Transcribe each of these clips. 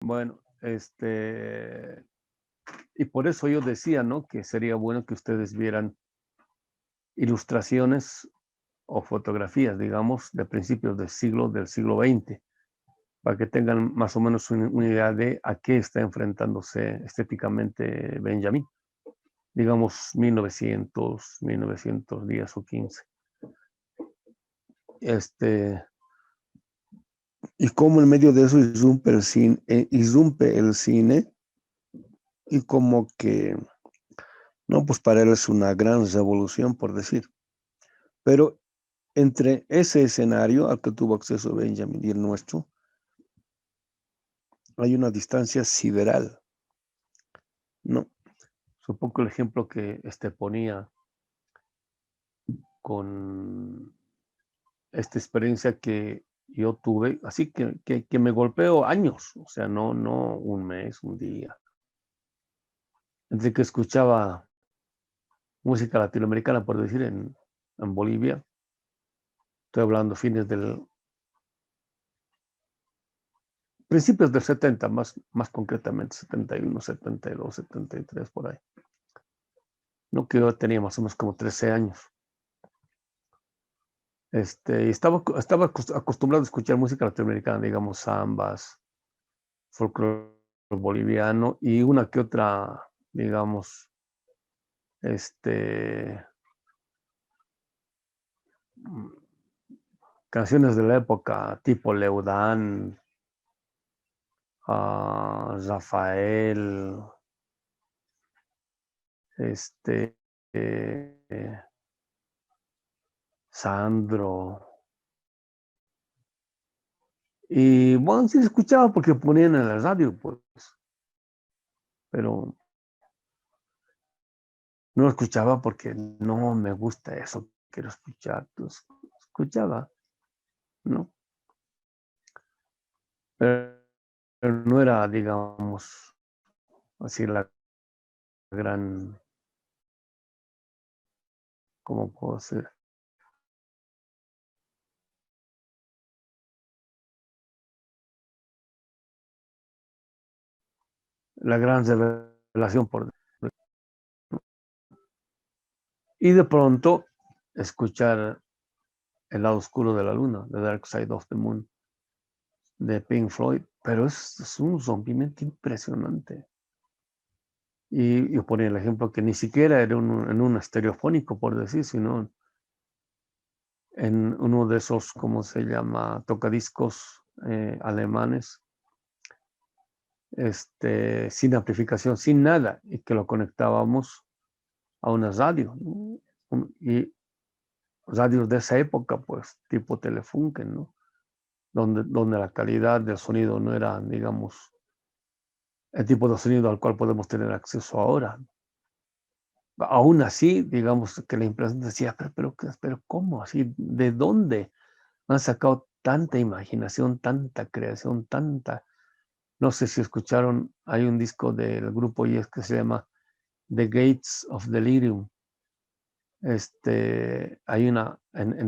Bueno, y por eso yo decía, ¿no? Que sería bueno que ustedes vieran ilustraciones o fotografías, digamos, de principios del siglo XX, para que tengan más o menos una idea de a qué está enfrentándose estéticamente Benjamin, digamos 1900, 1910 o 15. Y cómo en medio de eso irrumpe el cine y como que, no, pues para él es una gran revolución, por decir. Pero entre ese escenario al que tuvo acceso Benjamin y el nuestro, hay una distancia sideral, ¿no? Supongo el ejemplo que ponía con esta experiencia que yo tuve, así que me golpeó años, o sea, no un mes, un día, entre que escuchaba música latinoamericana, por decir, en Bolivia, estoy hablando principios del 70, más concretamente, 71, 72, 73, por ahí. No, que yo tenía más o menos como 13 años. Estaba acostumbrado a escuchar música latinoamericana, digamos, zambas, folclore boliviano y una que otra, digamos, canciones de la época, tipo Leudán, Rafael, eh, Sandro. Y bueno, sí escuchaba porque ponían en la radio, pues, pero no lo escuchaba porque no me gusta eso, quiero escuchar. Entonces, escuchaba, ¿no? Pero no era, digamos, así la gran, ¿cómo puedo decir? La gran revelación por... Y de pronto escuchar El lado oscuro de la luna, The Dark Side of the Moon, de Pink Floyd, pero es un rompimiento impresionante. Y yo ponía el ejemplo que ni siquiera era en un estereofónico, por decir, sino en uno de esos, ¿cómo se llama? Tocadiscos alemanes, sin amplificación, sin nada, y que lo conectábamos a una radio, ¿no? Y radios de esa época, pues, tipo Telefunken, ¿no? Donde la calidad del sonido no era, digamos, el tipo de sonido al cual podemos tener acceso ahora. Aún así, digamos que la impresión decía, pero ¿cómo así? ¿De dónde han sacado tanta imaginación, tanta creación, tanta? No sé si escucharon, hay un disco del grupo Yes que se llama The Gates of Delirium. En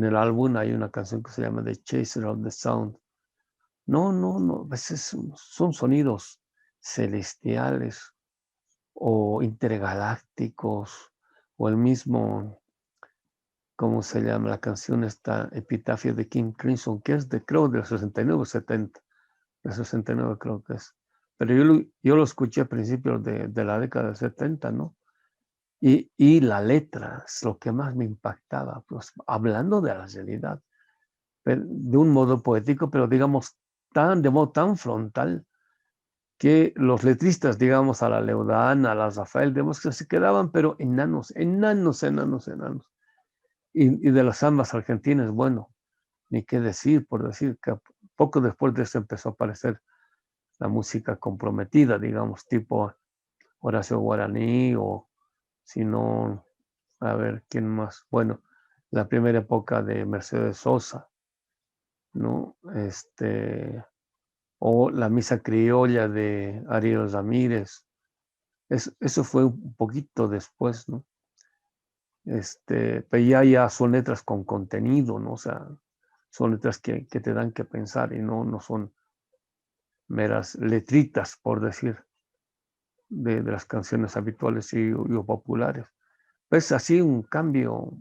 el álbum hay una canción que se llama The Chaser of the Sound. No, a veces son sonidos celestiales o intergalácticos, o el mismo, ¿cómo se llama? La canción esta, Epitafio de King Crimson, que es creo, del 69 o 70, del 69 creo que es. Pero yo lo escuché a principios de la década del 70, ¿no? Y la letra es lo que más me impactaba, pues, hablando de la realidad, de un modo poético, pero digamos, de modo tan frontal, que los letristas, digamos, a la Leudán, a la Rafael, digamos que se quedaban, pero enanos, enanos, enanos, enanos. Y de las zambas argentinas, bueno, ni qué decir, por decir que poco después de eso empezó a aparecer la música comprometida, digamos, tipo Horacio Guaraní o si no, a ver, ¿quién más? Bueno, la primera época de Mercedes Sosa, ¿no? O la misa criolla de Ariel Ramírez. Eso fue un poquito después, ¿no? Pero ya son letras con contenido, ¿no? O sea, son letras que te dan que pensar y no son meras letritas, por decir, de las canciones habituales y populares. Pues así un cambio,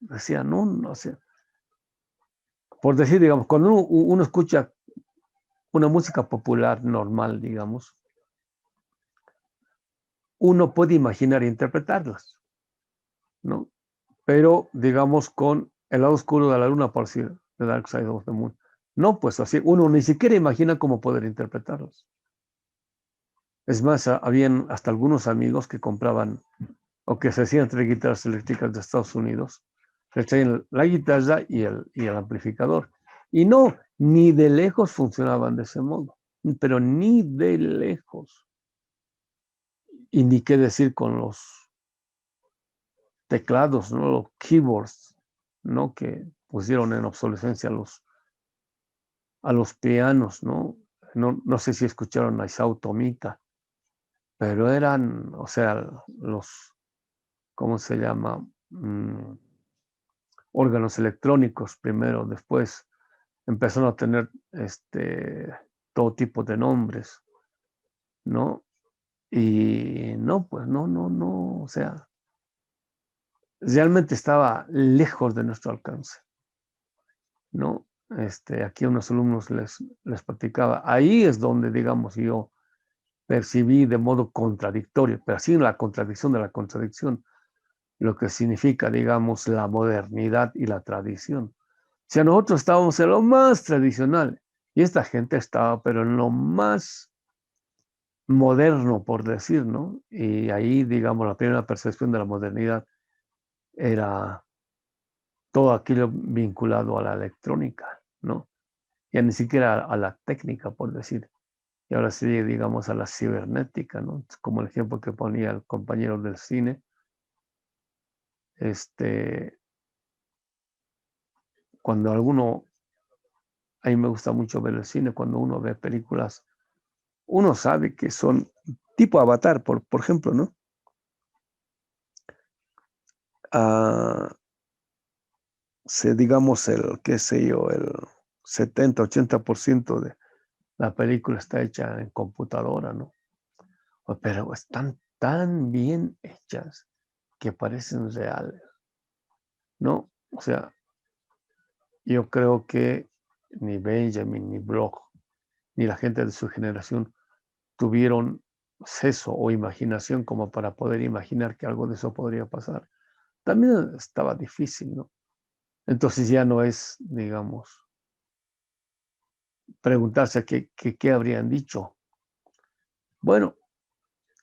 decía, no sé, por decir, digamos, cuando uno escucha una música popular normal, digamos, uno puede imaginar e interpretarlas, ¿no? Pero, digamos, con el lado oscuro de la luna, por decir, The Dark Side of the Moon. No, pues así, uno ni siquiera imagina cómo poder interpretarlos. Es más, habían hasta algunos amigos que compraban o que se hacían 3 guitarras eléctricas de Estados Unidos, le traían la guitarra y el amplificador. Y no, ni de lejos funcionaban de ese modo, pero ni de lejos. Y ni qué decir con los teclados, ¿no? Los keyboards, ¿no? Que pusieron en obsolescencia a los pianos, ¿no? No sé si escucharon a Isao Tomita, pero eran, o sea, ¿cómo se llama? Órganos electrónicos primero, después empezaron a tener todo tipo de nombres, ¿no? Y no, pues no, o sea, realmente estaba lejos de nuestro alcance, ¿no? Aquí a unos alumnos les platicaba, ahí es donde, digamos, yo percibí de modo contradictorio, pero así la contradicción de la contradicción, lo que significa, digamos, la modernidad y la tradición. O sea, nosotros estábamos en lo más tradicional y esta gente estaba, pero en lo más moderno, por decir, ¿no? Y ahí, digamos, la primera percepción de la modernidad era todo aquello vinculado a la electrónica, ¿no? Ya ni siquiera a la técnica, por decir. Y ahora sí, digamos, a la cibernética, ¿no? Como el ejemplo que ponía el compañero del cine. Cuando a mí me gusta mucho ver el cine, cuando uno ve películas, uno sabe que son tipo Avatar, por ejemplo, ¿no? Digamos, qué sé yo, el 70-80% de la película está hecha en computadora, ¿no? Pero están tan bien hechas que parecen reales, ¿no? O sea, yo creo que ni Benjamin, ni Bloch, ni la gente de su generación tuvieron seso o imaginación como para poder imaginar que algo de eso podría pasar. También estaba difícil, ¿no? Entonces ya no es, digamos, preguntarse qué habrían dicho. Bueno,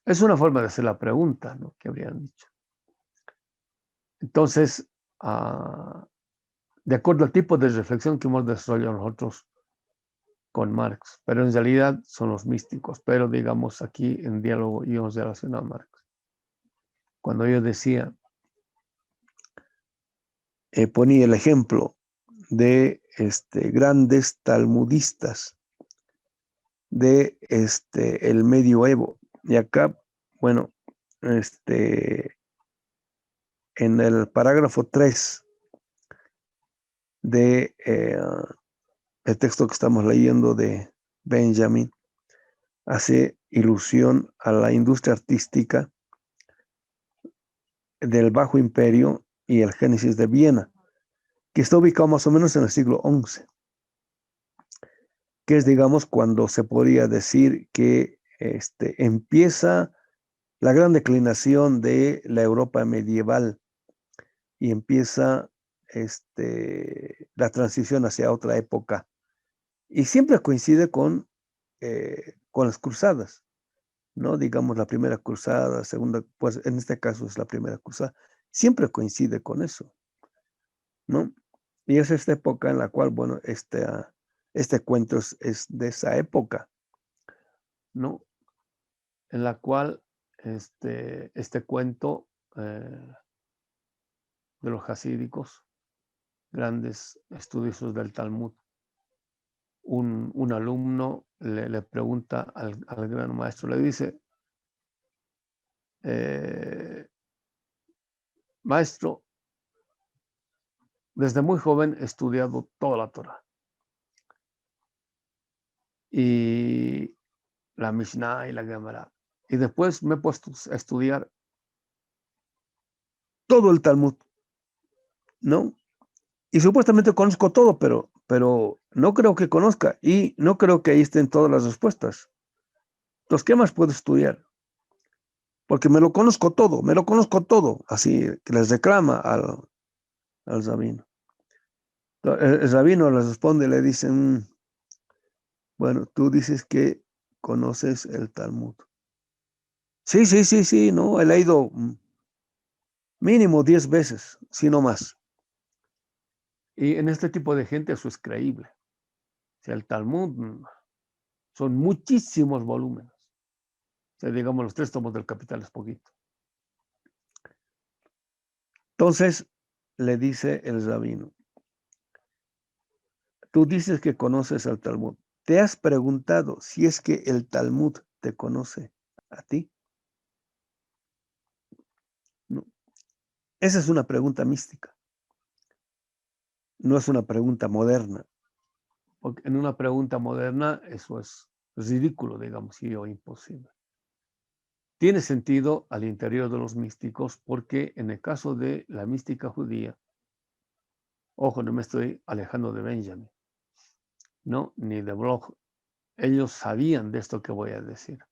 es una forma de hacer la pregunta, ¿no? ¿Qué habrían dicho? Entonces, de acuerdo al tipo de reflexión que hemos desarrollado nosotros con Marx, pero en realidad son los místicos, pero digamos aquí en diálogo íbamos relacionado a Marx. Cuando yo decía, ponía el ejemplo de grandes talmudistas de el medioevo. Y acá, bueno, en el parágrafo 3 de el texto que estamos leyendo de Benjamin, hace ilusión a la industria artística del Bajo Imperio y el Génesis de Viena, que está ubicado más o menos en el siglo XI, que es, digamos, cuando se podría decir que empieza la gran declinación de la Europa medieval y empieza la transición hacia otra época. Y siempre coincide con las cruzadas, ¿no? Digamos, la primera cruzada, segunda, pues en este caso es la primera cruzada. Siempre coincide con eso, ¿no? Y es esta época en la cual, bueno, este cuento es de esa época, ¿no? En la cual este cuento de los hasídicos, grandes estudiosos del Talmud, un alumno le pregunta al gran maestro, le dice, maestro, desde muy joven he estudiado toda la Torah. y la Mishnah y la Gemara. Y después me he puesto a estudiar todo el Talmud, ¿no? Y supuestamente conozco todo, pero no creo que conozca y no creo que ahí estén todas las respuestas. Entonces, ¿qué más puedo estudiar? Porque me lo conozco todo, así que les reclama al rabino. El rabino les responde y le dice, bueno, tú dices que conoces el Talmud. Sí, no, he leído mínimo 10 veces, si no más. Y en este tipo de gente eso es creíble. O sea, el Talmud son muchísimos volúmenes. O sea, digamos, los 3 tomos del Capital es poquito. Entonces, le dice el rabino, tú dices que conoces al Talmud. ¿Te has preguntado si es que el Talmud te conoce a ti? No. Esa es una pregunta mística. No es una pregunta moderna. Porque en una pregunta moderna eso es ridículo, digamos, o imposible. Tiene sentido al interior de los místicos porque en el caso de la mística judía, ojo, no me estoy alejando de Benjamin, ¿no? Ni de Bloch. Ellos sabían de esto que voy a decir.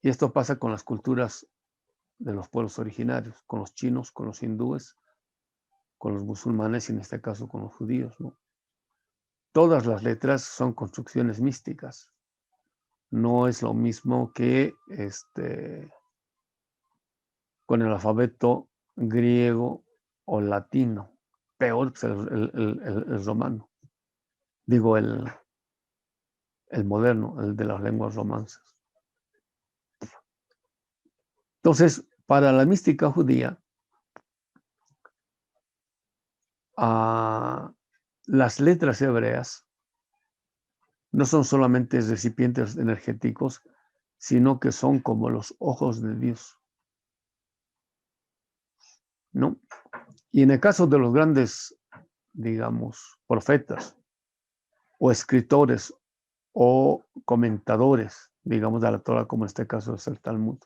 Y esto pasa con las culturas de los pueblos originarios, con los chinos, con los hindúes, con los musulmanes y en este caso con los judíos, ¿no? Todas las letras son construcciones místicas. No es lo mismo que con el alfabeto griego o latino. Peor pues, el romano. Digo, el moderno, el de las lenguas romances. Entonces, para la mística judía, las letras hebreas no son solamente recipientes energéticos, sino que son como los ojos de Dios, ¿no? Y en el caso de los grandes, digamos, profetas o escritores o comentadores, digamos, de la Torah, como en este caso es el Talmud,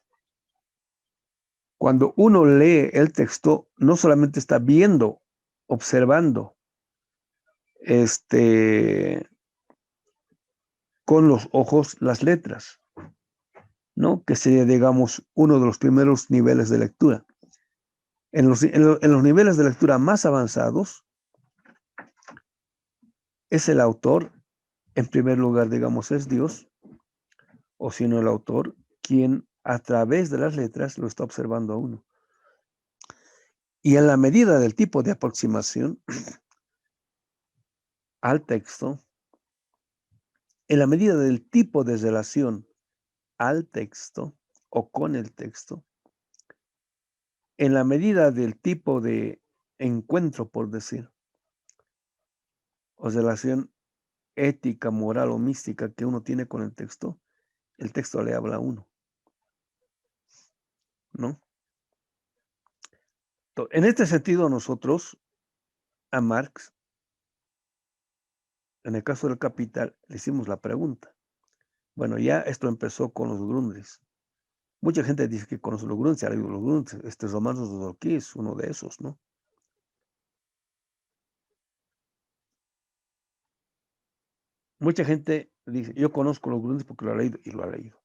cuando uno lee el texto, no solamente está viendo, observando, con los ojos las letras, ¿no? Que sería, digamos, uno de los primeros niveles de lectura. En los niveles de lectura más avanzados, es el autor, en primer lugar, digamos, es Dios, o si no el autor, quien a través de las letras lo está observando a uno. Y en la medida del tipo de aproximación al texto, en la medida del tipo de relación al texto o con el texto, en la medida del tipo de encuentro, por decir, o relación ética, moral o mística que uno tiene con el texto le habla a uno, ¿no? En este sentido, nosotros a Marx, en el caso del Capital, le hicimos la pregunta. Bueno, ya esto empezó con los Grundrisse. Mucha gente dice que conoce los Grundrisse, ha leído los Grundrisse, Romano Dodorquí es uno de esos, ¿no? Mucha gente dice, yo conozco los Grundrisse porque lo ha leído, y lo ha leído.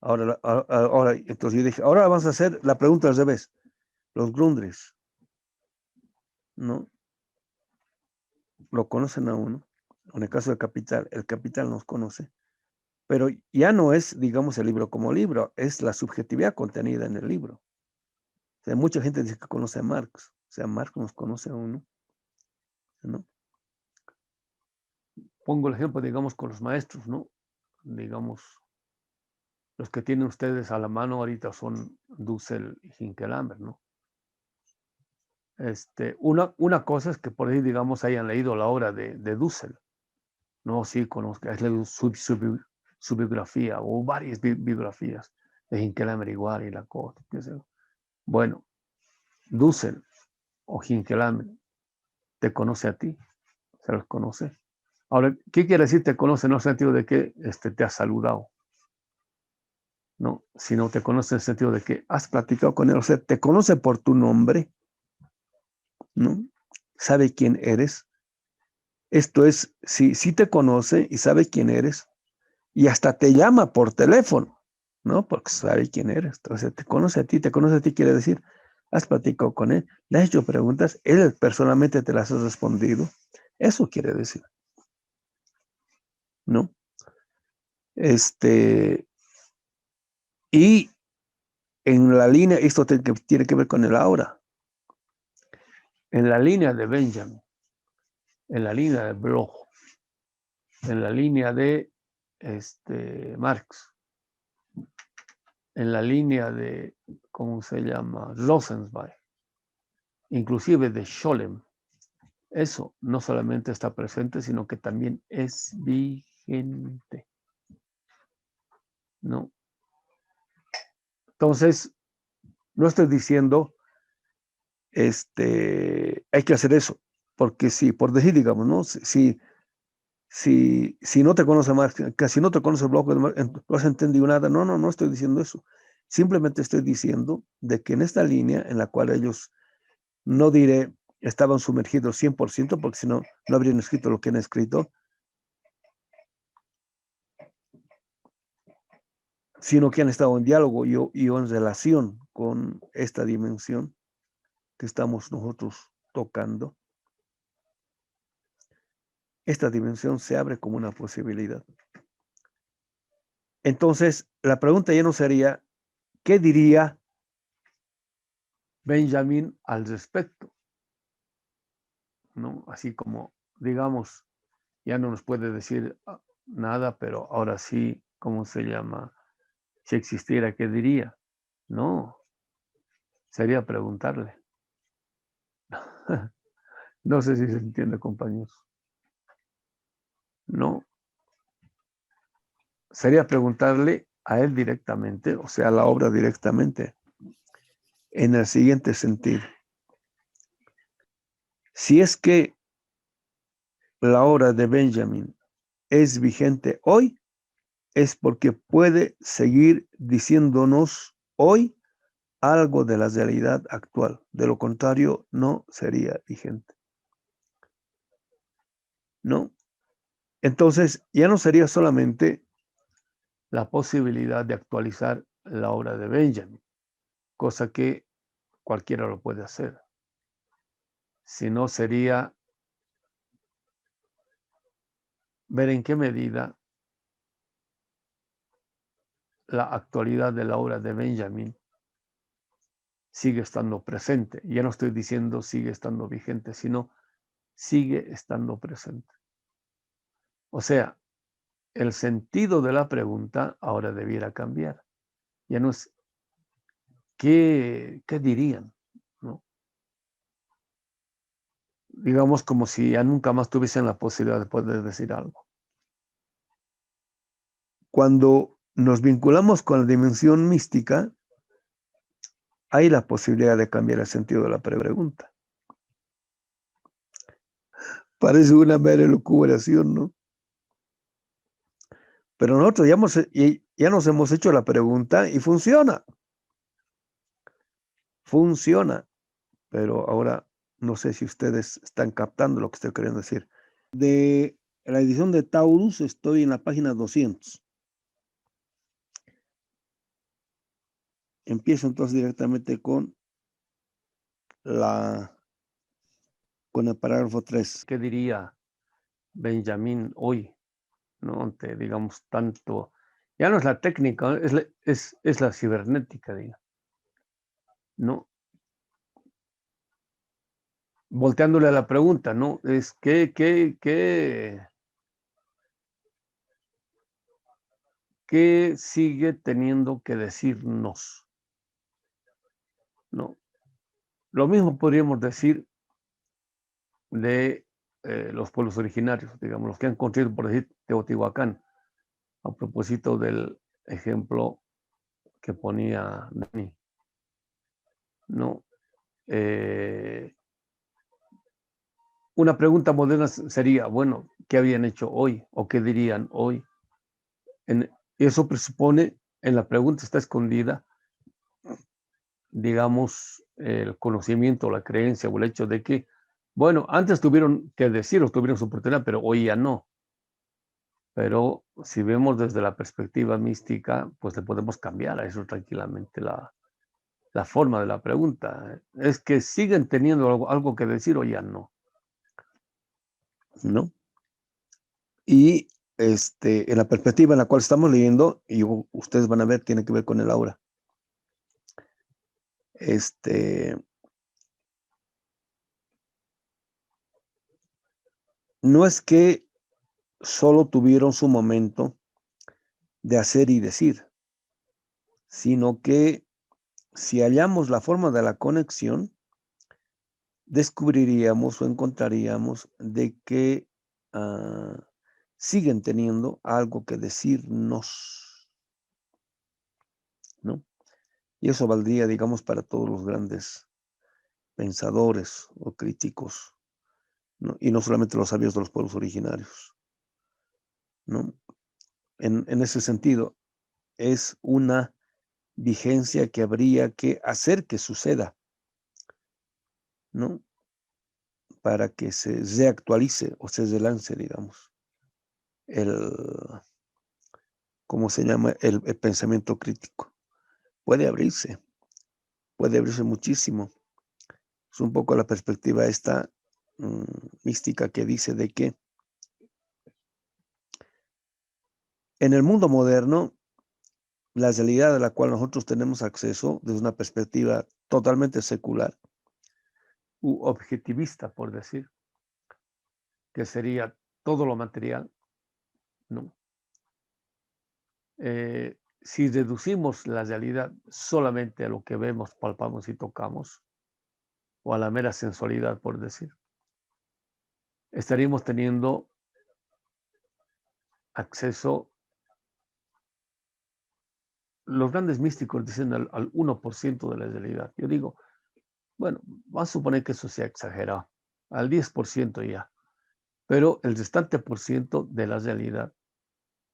Ahora, entonces yo dije, ahora vamos a hacer la pregunta al revés. Los Grundrisse, ¿no? Lo conocen a uno. En el caso del Capital, el Capital nos conoce. Pero ya no es, digamos, el libro como libro, es la subjetividad contenida en el libro. O sea, mucha gente dice que conoce a Marx. O sea, Marx nos conoce a uno, ¿no? Pongo el ejemplo, digamos, con los maestros, ¿no? Digamos, los que tienen ustedes a la mano ahorita son Dussel y Hinkelhammer, ¿no? Una cosa es que por ahí, digamos, hayan leído la obra de Dussel. No, sí, conozco, has leído su biografía o varias biografías de Hinkelhammer igual y Lacorte, qué sé yo. Bueno, Dussel o Hinkelhammer te conoce a ti, se los conoce. Ahora, ¿qué quiere decir te conoce? No en el sentido de que te ha saludado, no, sino te conoce en el sentido de que has platicado con él, o sea, te conoce por tu nombre, ¿no? Sabe quién eres. Esto es, si te conoce y sabe quién eres, y hasta te llama por teléfono, ¿no? Porque sabe quién eres. Entonces, te conoce a ti, quiere decir, has platicado con él, le has hecho preguntas, él personalmente te las ha respondido. Eso quiere decir, ¿no? Y en la línea, esto tiene que ver con el ahora. En la línea de Benjamin, en la línea de Bloch, en la línea de Marx, en la línea de, ¿cómo se llama? Rosenzweig, inclusive de Scholem. Eso no solamente está presente, sino que también es vigente, ¿no? Entonces, no estoy diciendo, hay que hacer eso, porque si, por decir, digamos, ¿no? Si no te conoce Marx, casi no te conoce el Bloch, no has entendido nada. No estoy diciendo eso. Simplemente estoy diciendo de que en esta línea en la cual ellos, no diré, estaban sumergidos 100%, porque si no, no habrían escrito lo que han escrito, sino que han estado en diálogo y en relación con esta dimensión que estamos nosotros tocando. Esta dimensión se abre como una posibilidad. Entonces, la pregunta ya no sería, ¿qué diría Benjamin al respecto? ¿No? Así como, digamos, ya no nos puede decir nada, pero ahora sí, ¿cómo se llama? Si existiera, ¿qué diría? No, sería preguntarle. No sé si se entiende, compañeros. No, sería preguntarle a él directamente, o sea, a la obra directamente, en el siguiente sentido. Si es que la obra de Benjamin es vigente hoy, es porque puede seguir diciéndonos hoy algo de la realidad actual. De lo contrario, no sería vigente. ¿No? Entonces, ya no sería solamente la posibilidad de actualizar la obra de Benjamin, cosa que cualquiera lo puede hacer, sino sería ver en qué medida la actualidad de la obra de Benjamin sigue estando presente. Ya no estoy diciendo sigue estando vigente, sino sigue estando presente. O sea, el sentido de la pregunta ahora debiera cambiar. Ya no es qué dirían, ¿no? Digamos como si ya nunca más tuviesen la posibilidad de poder decir algo. Cuando nos vinculamos con la dimensión mística, hay la posibilidad de cambiar el sentido de la pregunta. Parece una mera elucubración, ¿no? Pero nosotros ya nos hemos hecho la pregunta y funciona. Funciona. Pero ahora no sé si ustedes están captando lo que estoy queriendo decir. De la edición de Taurus estoy en la página 200. Empiezo entonces directamente con el parágrafo 3. ¿Qué diría Benjamin hoy? ¿No? Ante, digamos, tanto, ya no es la técnica, es la cibernética, diga, ¿no? Volteándole a la pregunta, ¿no? Es ¿qué sigue teniendo que decirnos? ¿No? Lo mismo podríamos decir de los pueblos originarios, digamos, los que han construido, por decir, Teotihuacán, a propósito del ejemplo que ponía Dani, ¿no? Una pregunta moderna sería, bueno, ¿qué habían hecho hoy? ¿O qué dirían hoy? Eso presupone, en la pregunta está escondida, digamos, el conocimiento, la creencia o el hecho de que, bueno, antes tuvieron que decir o tuvieron su oportunidad, pero hoy ya no. Pero si vemos desde la perspectiva mística, pues le podemos cambiar a eso tranquilamente la forma de la pregunta. Es que siguen teniendo algo que decir o ya no, ¿no? Y en la perspectiva en la cual estamos leyendo, y ustedes van a ver, tiene que ver con el aura. No es que solo tuvieron su momento de hacer y decir, sino que si hallamos la forma de la conexión, descubriríamos o encontraríamos de que siguen teniendo algo que decirnos, ¿no? Y eso valdría, digamos, para todos los grandes pensadores o críticos, ¿no? Y no solamente los sabios de los pueblos originarios, ¿no? En ese sentido, es una vigencia que habría que hacer que suceda, ¿no? Para que se reactualice o se relance, digamos, el, ¿cómo se llama? El pensamiento crítico. Puede abrirse muchísimo. Es un poco la perspectiva esta mística que dice de que en el mundo moderno, la realidad a la cual nosotros tenemos acceso desde una perspectiva totalmente secular u objetivista, por decir, que sería todo lo material, ¿no? Si reducimos la realidad solamente a lo que vemos, palpamos y tocamos, o a la mera sensualidad, por decir, estaríamos teniendo acceso, los grandes místicos dicen al 1% de la realidad. Yo digo, bueno, vamos a suponer que eso sea exagerado, al 10% ya, pero el restante por ciento de la realidad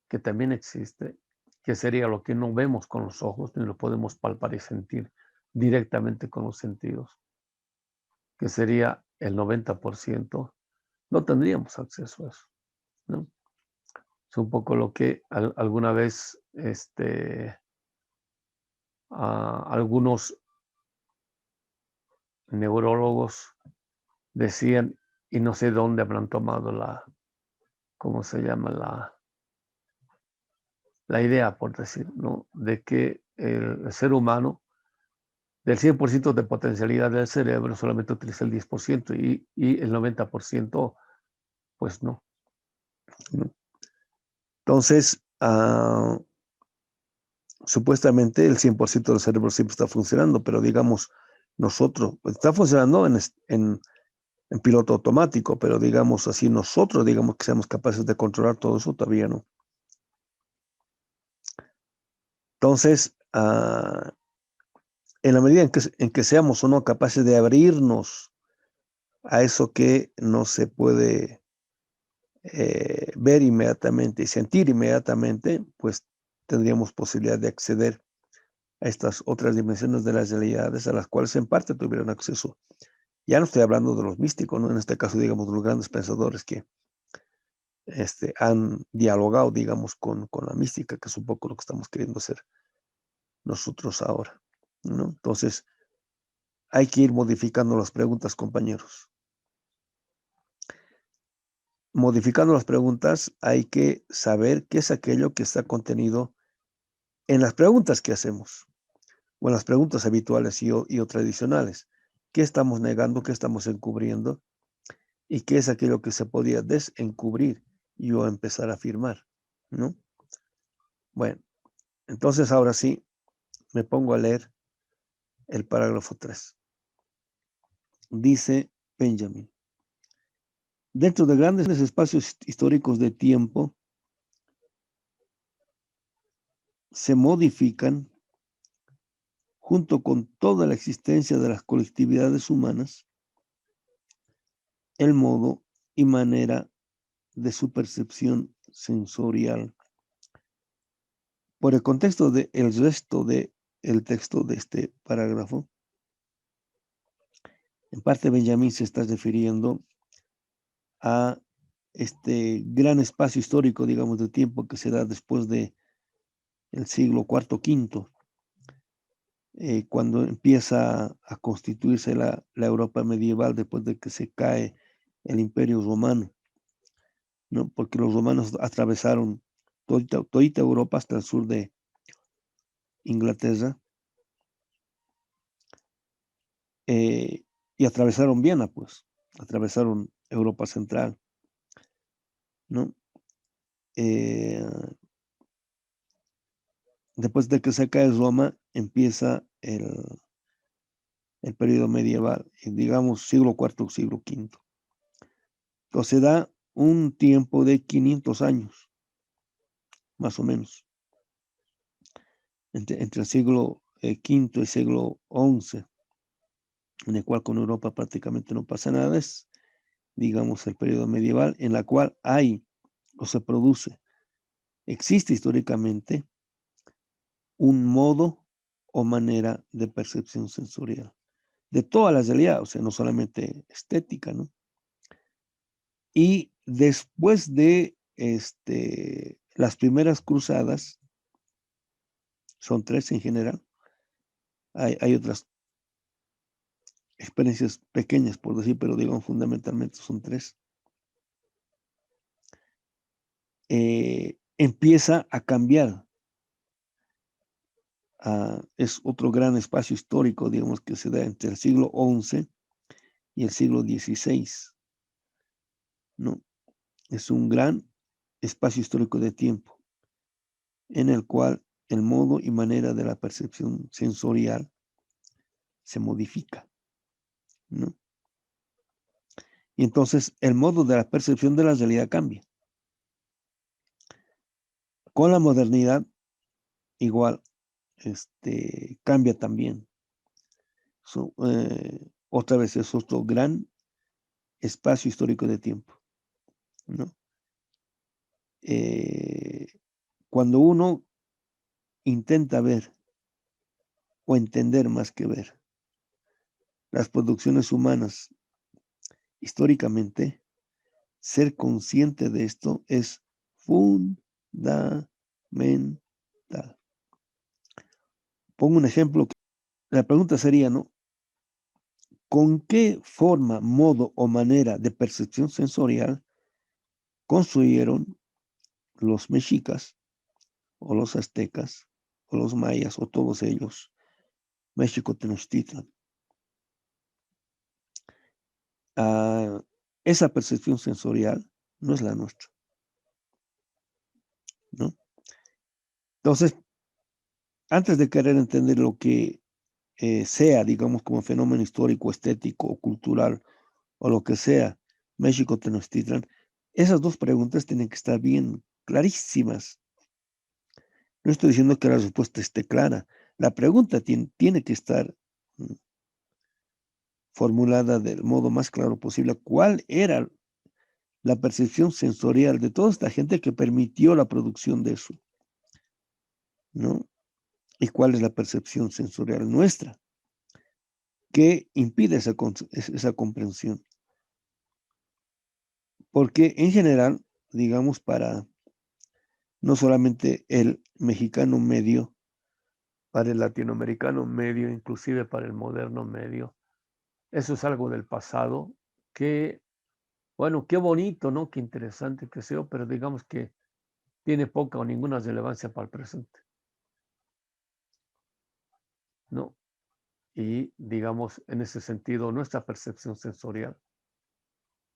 que también existe, que sería lo que no vemos con los ojos, ni lo podemos palpar y sentir directamente con los sentidos, que sería el 90%, no tendríamos acceso a eso, ¿no? Es un poco lo que alguna vez algunos neurólogos decían, y no sé dónde habrán tomado ¿cómo se llama? La idea, por decir, ¿no? De que el ser humano, del 100% de potencialidad del cerebro, solamente utiliza el 10% y el 90%, pues no. Entonces, supuestamente el 100% del cerebro siempre está funcionando, pero digamos, nosotros, está funcionando en piloto automático, pero digamos así, nosotros, digamos que seamos capaces de controlar todo eso, todavía no. Entonces, en la medida en que seamos o no capaces de abrirnos a eso que no se puede ver inmediatamente y sentir inmediatamente, pues tendríamos posibilidad de acceder a estas otras dimensiones de las realidades a las cuales en parte tuvieron acceso. Ya no estoy hablando de los místicos, ¿no? En este caso, digamos, de los grandes pensadores que han dialogado, digamos, con la mística, que es un poco lo que estamos queriendo hacer nosotros ahora, ¿no? Entonces, hay que ir modificando las preguntas, compañeros. Modificando las preguntas, hay que saber qué es aquello que está contenido en las preguntas que hacemos, o en las preguntas habituales y o tradicionales. ¿Qué estamos negando, qué estamos encubriendo? ¿Y qué es aquello que se podía desencubrir y o empezar a afirmar, ¿no? Bueno, entonces ahora sí, me pongo a leer el parágrafo 3. Dice Benjamin: dentro de grandes espacios históricos de tiempo, se modifican, junto con toda la existencia de las colectividades humanas, el modo y manera de su percepción sensorial. Por el contexto del resto del texto de este parágrafo, en parte Benjamín se está refiriendo a este gran espacio histórico, digamos, de tiempo que se da después de el siglo IV, V, cuando empieza a constituirse la Europa medieval después de que se cae el Imperio Romano, ¿no? Porque los romanos atravesaron toda Europa hasta el sur de Inglaterra, y atravesaron Viena, pues, atravesaron Europa Central, ¿no? Después de que se cae Roma, empieza el periodo medieval, digamos siglo IV, siglo V. Entonces da un tiempo de 500 años, más o menos, entre el siglo V y siglo XI, en el cual con Europa prácticamente no pasa nada. Es, digamos, el periodo medieval en la cual hay o se produce, existe históricamente un modo o manera de percepción sensorial de toda la realidad, o sea, no solamente estética, ¿no? Y después de las primeras cruzadas, son 3 en general, hay otras experiencias pequeñas, por decir, pero digamos fundamentalmente son 3, empieza a cambiar. Es otro gran espacio histórico, digamos, que se da entre el siglo XI y el siglo XVI, ¿no? Es un gran espacio histórico de tiempo en el cual el modo y manera de la percepción sensorial se modifica, ¿no? Y entonces el modo de la percepción de la realidad cambia. Con la modernidad, igual, cambia también. Otra vez es otro gran espacio histórico de tiempo, ¿no? Cuando uno intenta ver o entender más que ver las producciones humanas históricamente, ser consciente de esto es fundamental. Pongo un ejemplo. La pregunta sería, ¿no? ¿Con qué forma, modo o manera de percepción sensorial construyeron los mexicas o los aztecas o los mayas o todos ellos México Tenochtitlan? Esa percepción sensorial no es la nuestra, ¿no? Entonces, antes de querer entender lo que sea, digamos, como fenómeno histórico, estético o cultural o lo que sea, México Tenochtitlan, esas 2 preguntas tienen que estar bien clarísimas. No estoy diciendo que la respuesta esté clara. La pregunta tiene que estar formulada del modo más claro posible. ¿Cuál era la percepción sensorial de toda esta gente que permitió la producción de eso, ¿no? ¿Y cuál es la percepción sensorial nuestra que impide esa comprensión? Porque en general, digamos, para no solamente el mexicano medio, para el latinoamericano medio, inclusive para el moderno medio, eso es algo del pasado que, bueno, qué bonito, ¿no? Qué interesante que sea, pero digamos que tiene poca o ninguna relevancia para el presente, ¿no? Y digamos, en ese sentido, nuestra percepción sensorial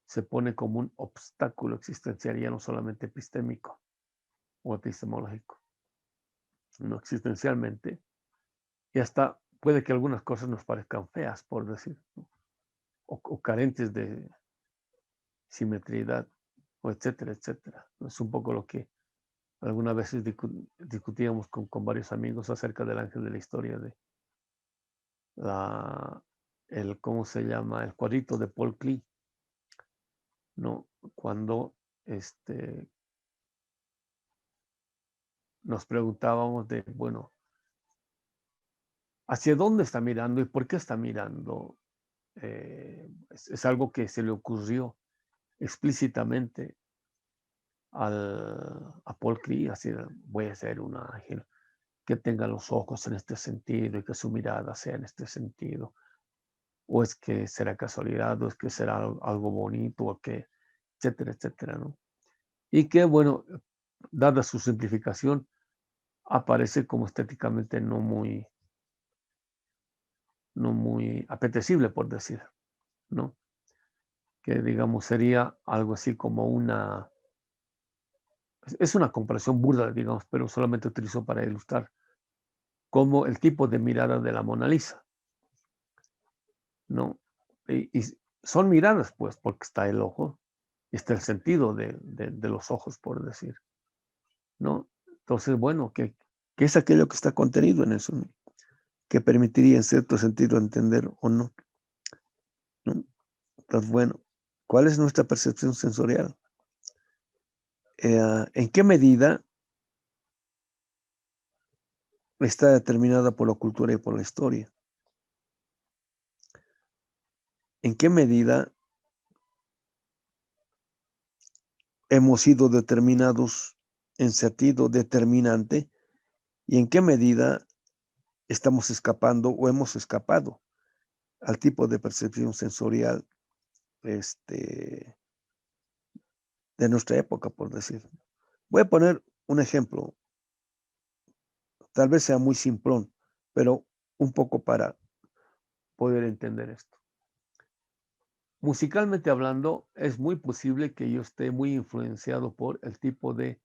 se pone como un obstáculo existencial, ya no solamente epistémico o epistemológico, no existencialmente, y hasta puede que algunas cosas nos parezcan feas, por decir, ¿no? o carentes de simetría, o etcétera, etcétera. Es un poco lo que algunas veces discutíamos con varios amigos acerca del ángel de la historia, de ¿cómo se llama? El cuadrito de Paul Klee, ¿no? Cuando nos preguntábamos de, bueno, ¿hacia dónde está mirando y por qué está mirando? Es algo que se le ocurrió explícitamente a Paul Klee, así, voy a ser un ángel que tenga los ojos en este sentido y que su mirada sea en este sentido. O es que será casualidad, o es que será algo bonito, o que, etcétera, etcétera, ¿no? Y que, bueno, dada su simplificación, aparece como estéticamente no muy apetecible, por decir, ¿no? Que digamos sería algo así como es una comparación burda, digamos, pero solamente utilizo para ilustrar como el tipo de mirada de la Mona Lisa, ¿no? Y son miradas, pues, porque está el ojo y está el sentido de los ojos, por decir, ¿no? Entonces, bueno, ¿qué es aquello que está contenido en eso, ¿no? Que permitiría en cierto sentido entender o no, ¿no? Entonces, bueno, ¿cuál es nuestra percepción sensorial? ¿En qué medida está determinada por la cultura y por la historia? ¿En qué medida hemos sido determinados en sentido determinante y en qué medida estamos escapando o hemos escapado al tipo de percepción sensorial de nuestra época, por decir? Voy a poner un ejemplo, tal vez sea muy simplón, pero un poco para poder entender esto. Musicalmente hablando, es muy posible que yo esté muy influenciado por el tipo de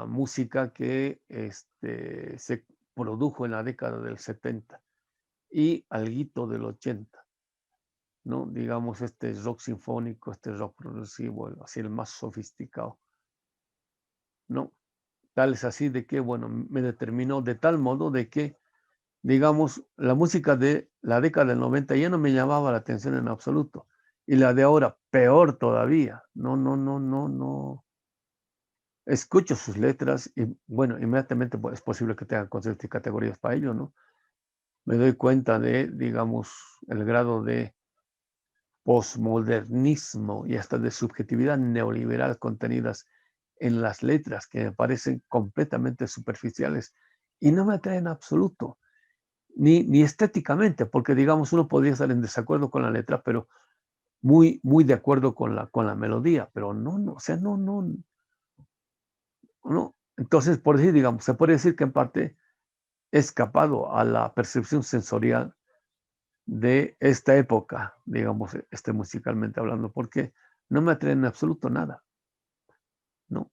música que se produjo en la década del 70 y alguito del 80, ¿no? Digamos, este rock sinfónico, este rock progresivo, así el más sofisticado, ¿no? Tal es así de que, bueno, me determinó de tal modo de que, digamos, la música de la década del 90 ya no me llamaba la atención en absoluto. Y la de ahora, peor todavía. No, no, no, no, no. Escucho sus letras y, bueno, inmediatamente pues, es posible que tengan conceptos y categorías para ello, ¿no? Me doy cuenta de, digamos, el grado de posmodernismo y hasta de subjetividad neoliberal contenidas en las letras que me parecen completamente superficiales y no me atraen en absoluto, ni estéticamente, porque digamos uno podría estar en desacuerdo con la letra, pero muy, muy de acuerdo con la melodía, pero no, no, o sea, no, no, no. Entonces, por decir, digamos, se puede decir que en parte he escapado a la percepción sensorial de esta época, digamos, musicalmente hablando, porque no me atrae en absoluto nada, ¿no?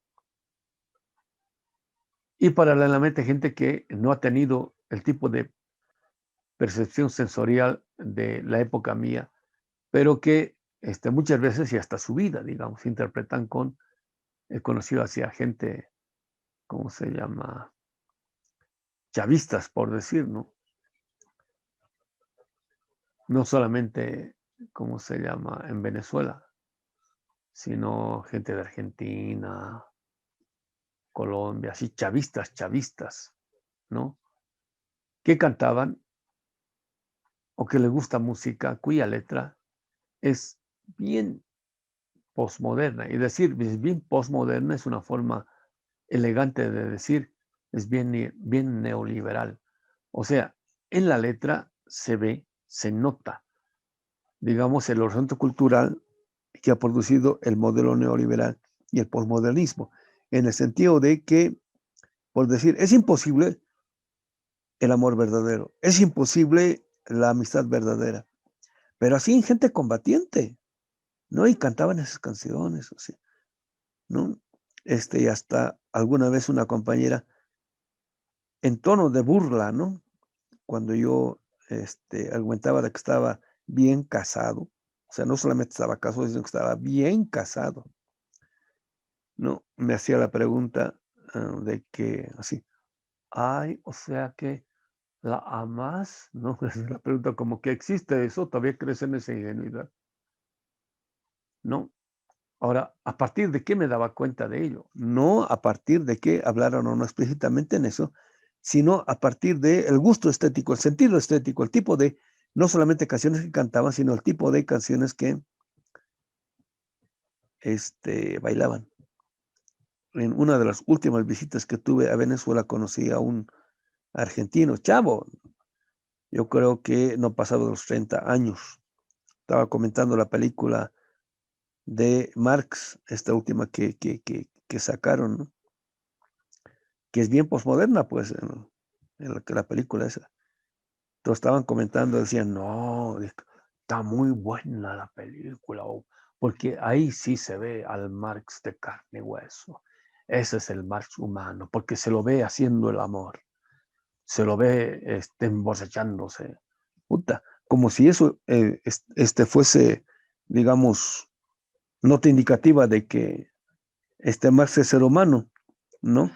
Y paralelamente gente que no ha tenido el tipo de percepción sensorial de la época mía, pero que muchas veces y hasta su vida, digamos, interpretan con, he conocido hacia gente, ¿cómo se llama? Chavistas, por decir, ¿no? No solamente, ¿cómo se llama? En Venezuela, sino gente de Argentina, Colombia, así chavistas, chavistas, ¿no? Que cantaban o que les gusta música cuya letra es bien posmoderna. Y decir es bien posmoderna es una forma elegante de decir, es bien neoliberal. O sea, en la letra se ve, se nota, digamos, el horizonte cultural que ha producido el modelo neoliberal y el posmodernismo, en el sentido de que, por decir, es imposible el amor verdadero, es imposible la amistad verdadera, pero así en gente combatiente, ¿no? Y cantaban esas canciones, así, ¿no? Y hasta alguna vez una compañera en tono de burla, ¿no? Cuando yo argumentaba de que estaba bien casado, o sea, no solamente estaba casado, sino que estaba bien casado, ¿no? Me hacía la pregunta de que así, ay, o sea que la amas, ¿no? Es la pregunta como que existe eso, todavía crees en esa ingenuidad. ¿no? Ahora, ¿a partir de qué me daba cuenta de ello? No a partir de que hablaron o no explícitamente en eso, sino a partir del gusto estético, el sentido estético, el tipo de, no solamente canciones que cantaban, sino el tipo de canciones que bailaban. En una de las últimas visitas que tuve a Venezuela conocí a un argentino, chavo, yo creo que no pasaba de los 30 años. Estaba comentando la película de Marx, esta última que sacaron, ¿no? Que es bien posmoderna, pues, en la película esa. Todos estaban comentando, decían, no, está muy buena la película, porque ahí sí se ve al Marx de carne y hueso. Ese es el Marx humano, porque se lo ve haciendo el amor, se lo ve emborrachándose. Puta, como si eso fuese, digamos, nota indicativa de que Marx es ser humano, ¿no?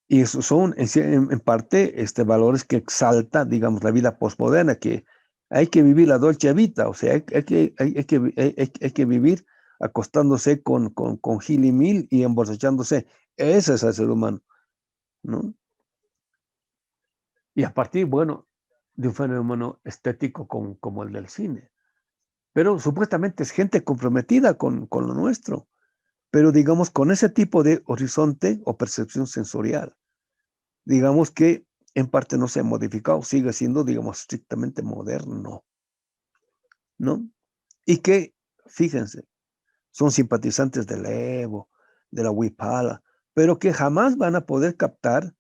Y esos son en parte valores que exalta, digamos, la vida posmoderna, que hay que vivir la dolce vita, o sea, hay que vivir acostándose con Gil y Mil y emborrachándose. Ese es el ser humano, ¿no? Y a partir, bueno, de un fenómeno estético como el del cine. Pero supuestamente es gente comprometida con lo nuestro, pero digamos con ese tipo de horizonte o percepción sensorial. Digamos que en parte no se ha modificado, sigue siendo, digamos, estrictamente moderno, ¿no? Y que, fíjense, son simpatizantes del Evo, de la Huipala, pero que jamás van a poder captar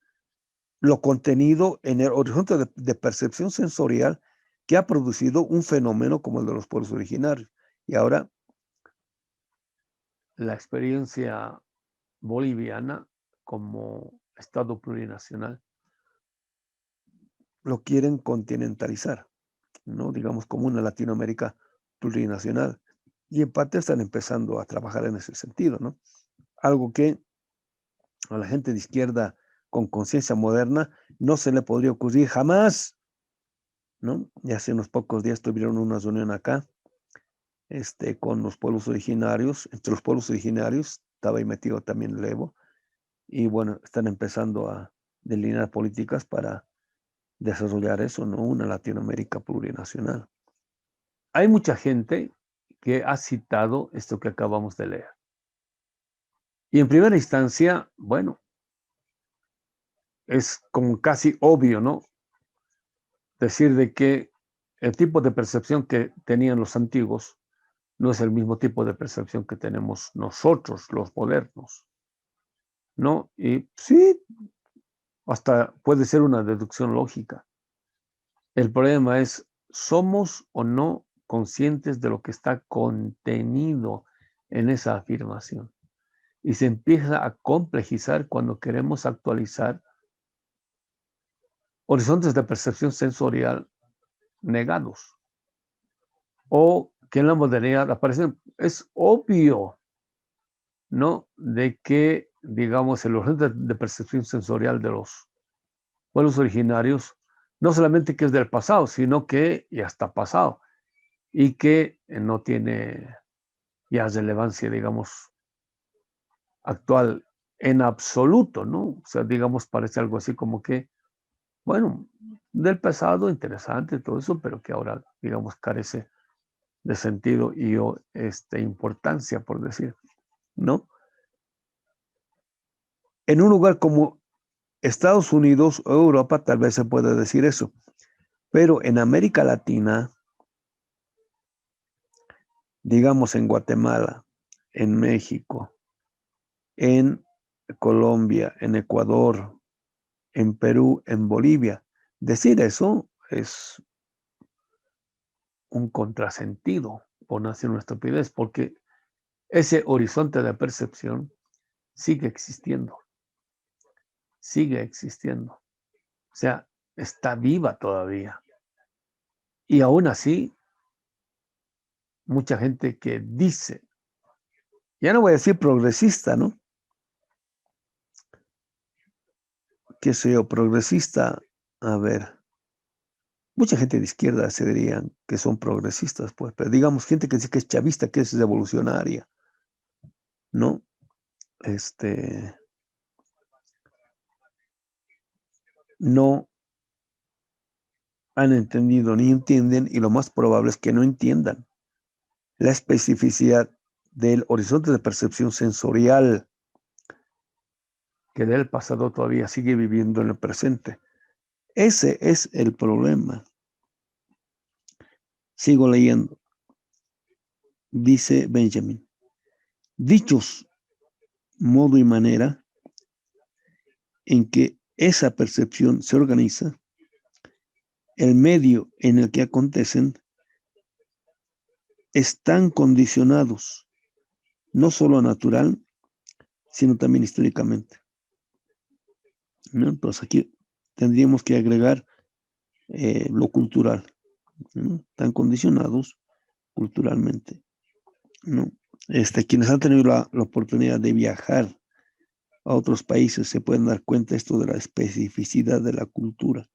lo contenido en el horizonte de percepción sensorial que ha producido un fenómeno como el de los pueblos originarios. Y ahora, la experiencia boliviana como Estado plurinacional lo quieren continentalizar, ¿no? Digamos, como una Latinoamérica plurinacional. Y en parte están empezando a trabajar en ese sentido, ¿no? Algo que a la gente de izquierda con conciencia moderna no se le podría ocurrir jamás, ¿no? Y hace unos pocos días tuvieron una reunión acá, con los pueblos originarios. Entre los pueblos originarios estaba ahí metido también el Evo. Y bueno, están empezando a delinear políticas para desarrollar eso, ¿no? Una Latinoamérica plurinacional. Hay mucha gente que ha citado esto que acabamos de leer. Y en primera instancia, bueno, es como casi obvio, ¿no? Decir de que el tipo de percepción que tenían los antiguos no es el mismo tipo de percepción que tenemos nosotros, los modernos, ¿no? Y sí, hasta puede ser una deducción lógica. El problema es, ¿somos o no conscientes de lo que está contenido en esa afirmación? Y se empieza a complejizar cuando queremos actualizar horizontes de percepción sensorial negados o que en la modernidad aparecen. Es obvio, ¿no? De que, digamos, el horizonte de percepción sensorial de los pueblos originarios, no solamente que es del pasado, sino que ya está pasado y que no tiene ya relevancia, digamos, actual en absoluto, ¿no? O sea, digamos, parece algo así como que, bueno, del pasado interesante todo eso, pero que ahora, digamos, carece de sentido y importancia, por decir, ¿no? En un lugar como Estados Unidos o Europa tal vez se puede decir eso, pero en América Latina, digamos en Guatemala, en México, en Colombia, en Ecuador, en Perú, en Bolivia, decir eso es un contrasentido, por no decir una estupidez, porque ese horizonte de percepción sigue existiendo, sigue existiendo. O sea, está viva todavía. Y aún así, mucha gente que dice, ya no voy a decir progresista, ¿no? ¿Qué sé yo? Progresista, a ver, Mucha gente de izquierda se dirían que son progresistas, pues, pero digamos, gente que dice que es chavista, que es revolucionaria, ¿no? No han entendido ni entienden, y lo más probable es que no entiendan la especificidad del horizonte de percepción sensorial que del pasado todavía sigue viviendo en el presente. Ese es el problema. Sigo leyendo. Dice Benjamin, dichos modo y manera en que esa percepción se organiza, el medio en el que acontecen, están condicionados, no solo natural, sino también históricamente, ¿no? Entonces aquí tendríamos que agregar lo cultural, ¿no? Están condicionados culturalmente, ¿no? Quienes han tenido la oportunidad de viajar a otros países se pueden dar cuenta esto de la especificidad de la cultura,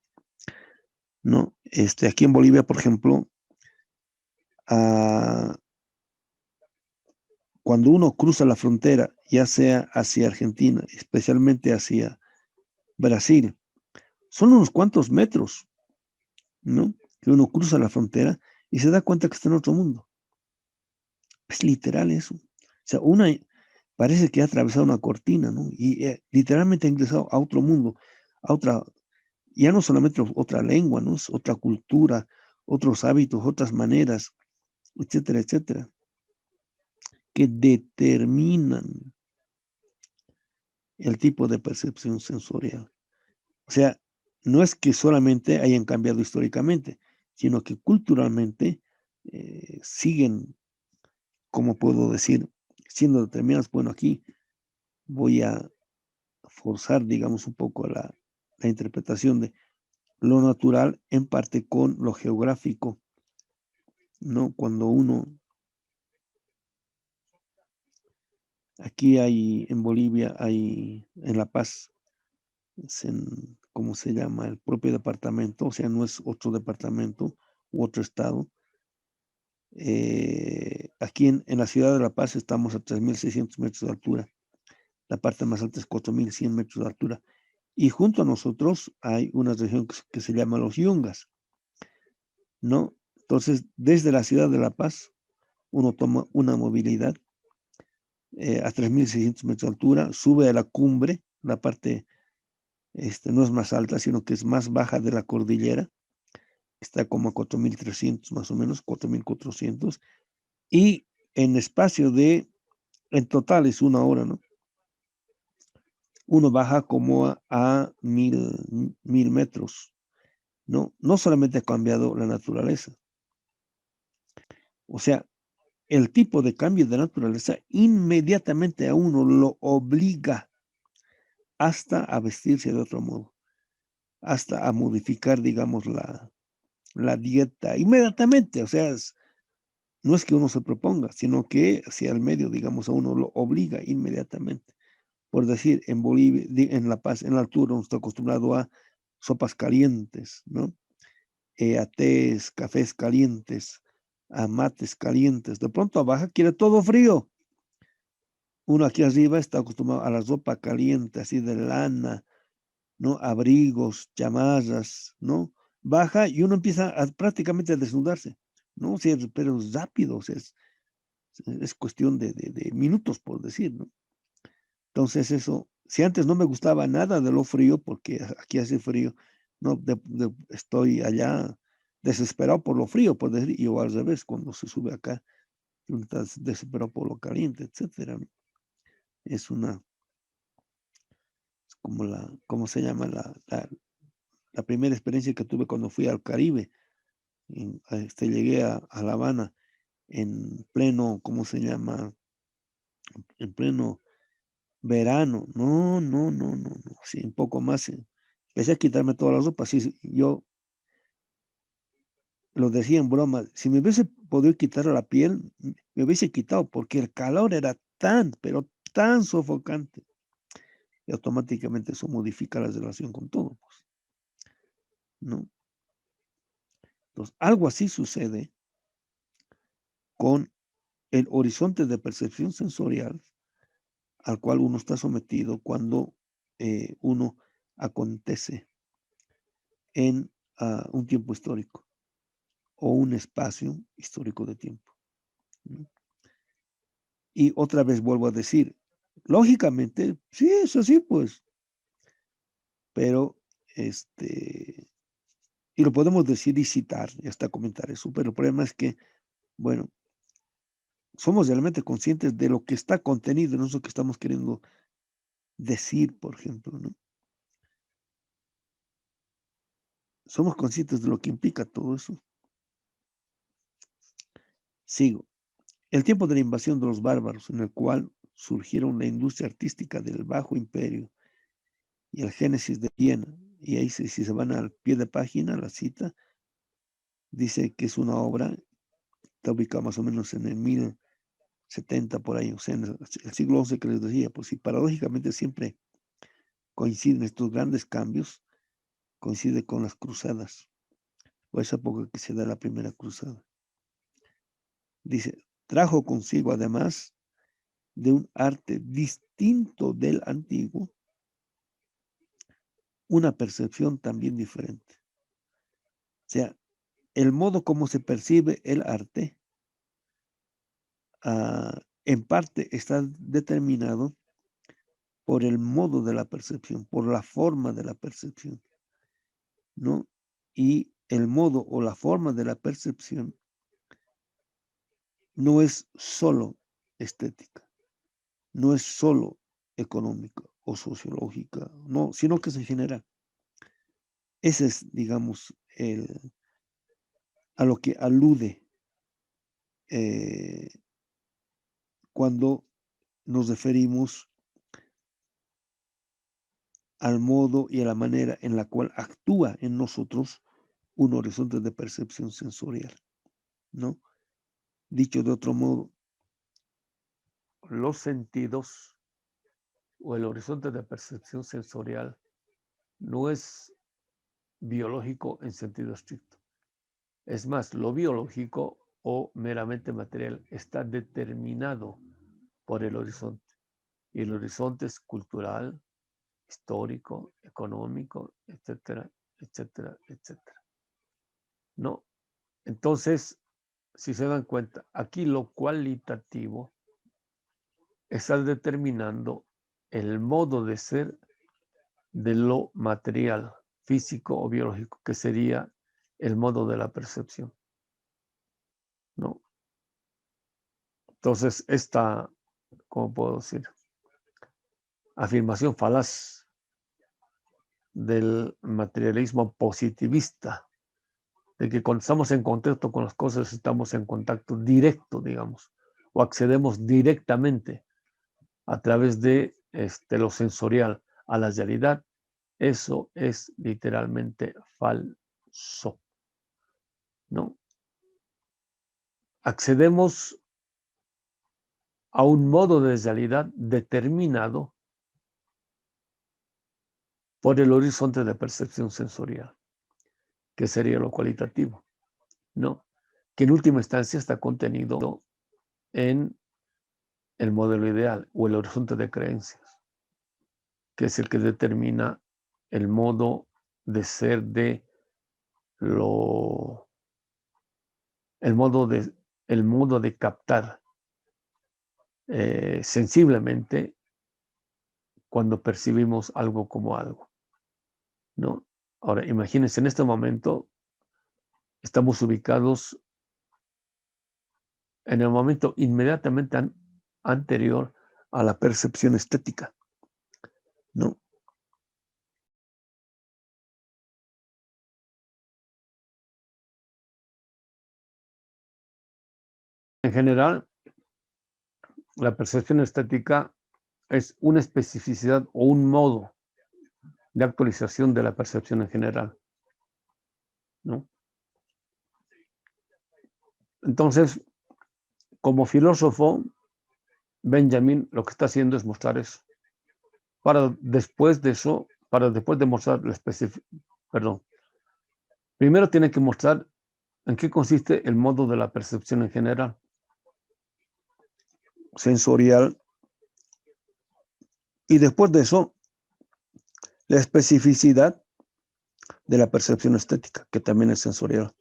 ¿no? Aquí en Bolivia, por ejemplo, cuando uno cruza la frontera, ya sea hacia Argentina, especialmente hacia Brasil, son unos cuantos metros, ¿no? Que uno cruza la frontera y se da cuenta que está en otro mundo. Es literal eso. O sea, parece que ha atravesado una cortina, ¿no? Y literalmente ha ingresado a otro mundo, a otra, ya no solamente otra lengua, ¿no? Es otra cultura, otros hábitos, otras maneras, etcétera, etcétera, que determinan el tipo de percepción sensorial. O sea, no es que solamente hayan cambiado históricamente, sino que culturalmente siguen, como puedo decir, siendo determinadas. Bueno, aquí voy a forzar, digamos, un poco la interpretación de lo natural en parte con lo geográfico, ¿no? Cuando aquí hay, en Bolivia, hay, en La Paz, ¿cómo se llama? El propio departamento, o sea, no es otro departamento u otro estado. Aquí en la ciudad de La Paz estamos a 3.600 metros de altura. La parte más alta es 4.100 metros de altura. Y junto a nosotros hay una región que se llama Los Yungas, ¿no? Entonces, desde la ciudad de La Paz, uno toma una movilidad a 3.600 metros de altura, sube a la cumbre, la parte no es más alta, sino que es más baja de la cordillera, está como a 4.300 más o menos, 4.400, y en espacio en total es una hora, ¿no? Uno baja como a 1.000 metros, ¿no? No solamente ha cambiado la naturaleza, o sea, el tipo de cambio de naturaleza inmediatamente a uno lo obliga hasta a vestirse de otro modo, hasta a modificar, digamos, la dieta inmediatamente. O sea, no es que uno se proponga, sino que si al medio, digamos, a uno lo obliga inmediatamente. Por decir, en Bolivia, en La Paz, en la altura, uno está acostumbrado a sopas calientes, ¿no? A tés, cafés calientes, a mates calientes. De pronto abajo quiere todo frío. Uno aquí arriba está acostumbrado a la ropa caliente, así de lana, ¿no? Abrigos, chamarras, ¿no? Baja y uno empieza prácticamente a desnudarse, ¿no? O sea, pero rápido, o sea, es cuestión de minutos, por decir, ¿no? Entonces eso, si antes no me gustaba nada de lo frío, porque aquí hace frío, no, estoy allá desesperado por lo frío, por decir, y o al revés, cuando se sube acá, uno está desesperado por lo caliente, etcétera, ¿no? Es como ¿cómo se llama? La primera experiencia que tuve cuando fui al Caribe. Llegué a La Habana en pleno, ¿cómo se llama? En pleno verano. No, no, no, no, no. Sí, un poco más. Empecé a quitarme todas las ropas. Sí, sí, yo lo decía en broma. Si me hubiese podido quitar la piel, me hubiese quitado porque el calor era tan, pero tan sofocante. Y automáticamente eso modifica la relación con todo, pues, ¿no? Entonces, algo así sucede con el horizonte de percepción sensorial al cual uno está sometido cuando uno acontece en un tiempo histórico o un espacio histórico de tiempo, ¿no? Y otra vez vuelvo a decir, lógicamente, sí, es así, pues, pero y lo podemos decir y citar y hasta comentar eso, pero el problema es que, bueno, somos realmente conscientes de lo que está contenido en eso que estamos queriendo decir, por ejemplo, ¿no? Somos conscientes de lo que implica todo eso. Sigo. El tiempo de la invasión de los bárbaros, en el cual surgieron la industria artística del Bajo Imperio y el Génesis de Viena, y ahí si se van al pie de página, la cita, dice que es una obra, está ubicada más o menos en el 1070 por ahí, o sea, en el siglo XI que les decía, pues si paradójicamente siempre coinciden estos grandes cambios, coincide con las cruzadas, o esa época que se da la primera cruzada. Dice, trajo consigo además de un arte distinto del antiguo, una percepción también diferente. O sea, el modo como se percibe el arte, en parte está determinado por el modo de la percepción, por la forma de la percepción, ¿no? Y el modo o la forma de la percepción no es solo estética, no es solo económica o sociológica, no, sino que se genera. Ese es, digamos, a lo que alude cuando nos referimos al modo y a la manera en la cual actúa en nosotros un horizonte de percepción sensorial, ¿no? Dicho de otro modo, los sentidos o el horizonte de percepción sensorial no es biológico en sentido estricto. Es más, lo biológico o meramente material está determinado por el horizonte. Y el horizonte es cultural, histórico, económico, etcétera, etcétera, etcétera. ¿No? Entonces, si se dan cuenta, aquí lo cualitativo está determinando el modo de ser de lo material, físico o biológico, que sería el modo de la percepción, ¿no? Entonces, esta, ¿cómo puedo decir? Afirmación falaz del materialismo positivista, de que cuando estamos en contacto con las cosas, estamos en contacto directo, digamos, o accedemos directamente a través de lo sensorial a la realidad. Eso es literalmente falso, ¿no? Accedemos a un modo de realidad determinado por el horizonte de percepción sensorial, que sería lo cualitativo, ¿no? Que en última instancia está contenido en el modelo ideal o el horizonte de creencias, que es el que determina el modo de ser de lo, el modo de captar sensiblemente cuando percibimos algo como algo, ¿no? Ahora, imagínense, en este momento estamos ubicados en el momento inmediatamente anterior a la percepción estética, ¿no? En general, la percepción estética es una especificidad o un modo de actualización de la percepción en general, ¿no? Entonces, como filósofo, Benjamin lo que está haciendo es mostrar eso. Para después de mostrar la especificidad, perdón, primero tiene que mostrar ¿En qué consiste el modo de la percepción en general? Sensorial. Y después de eso, la especificidad de la percepción estética, que también es sensorial.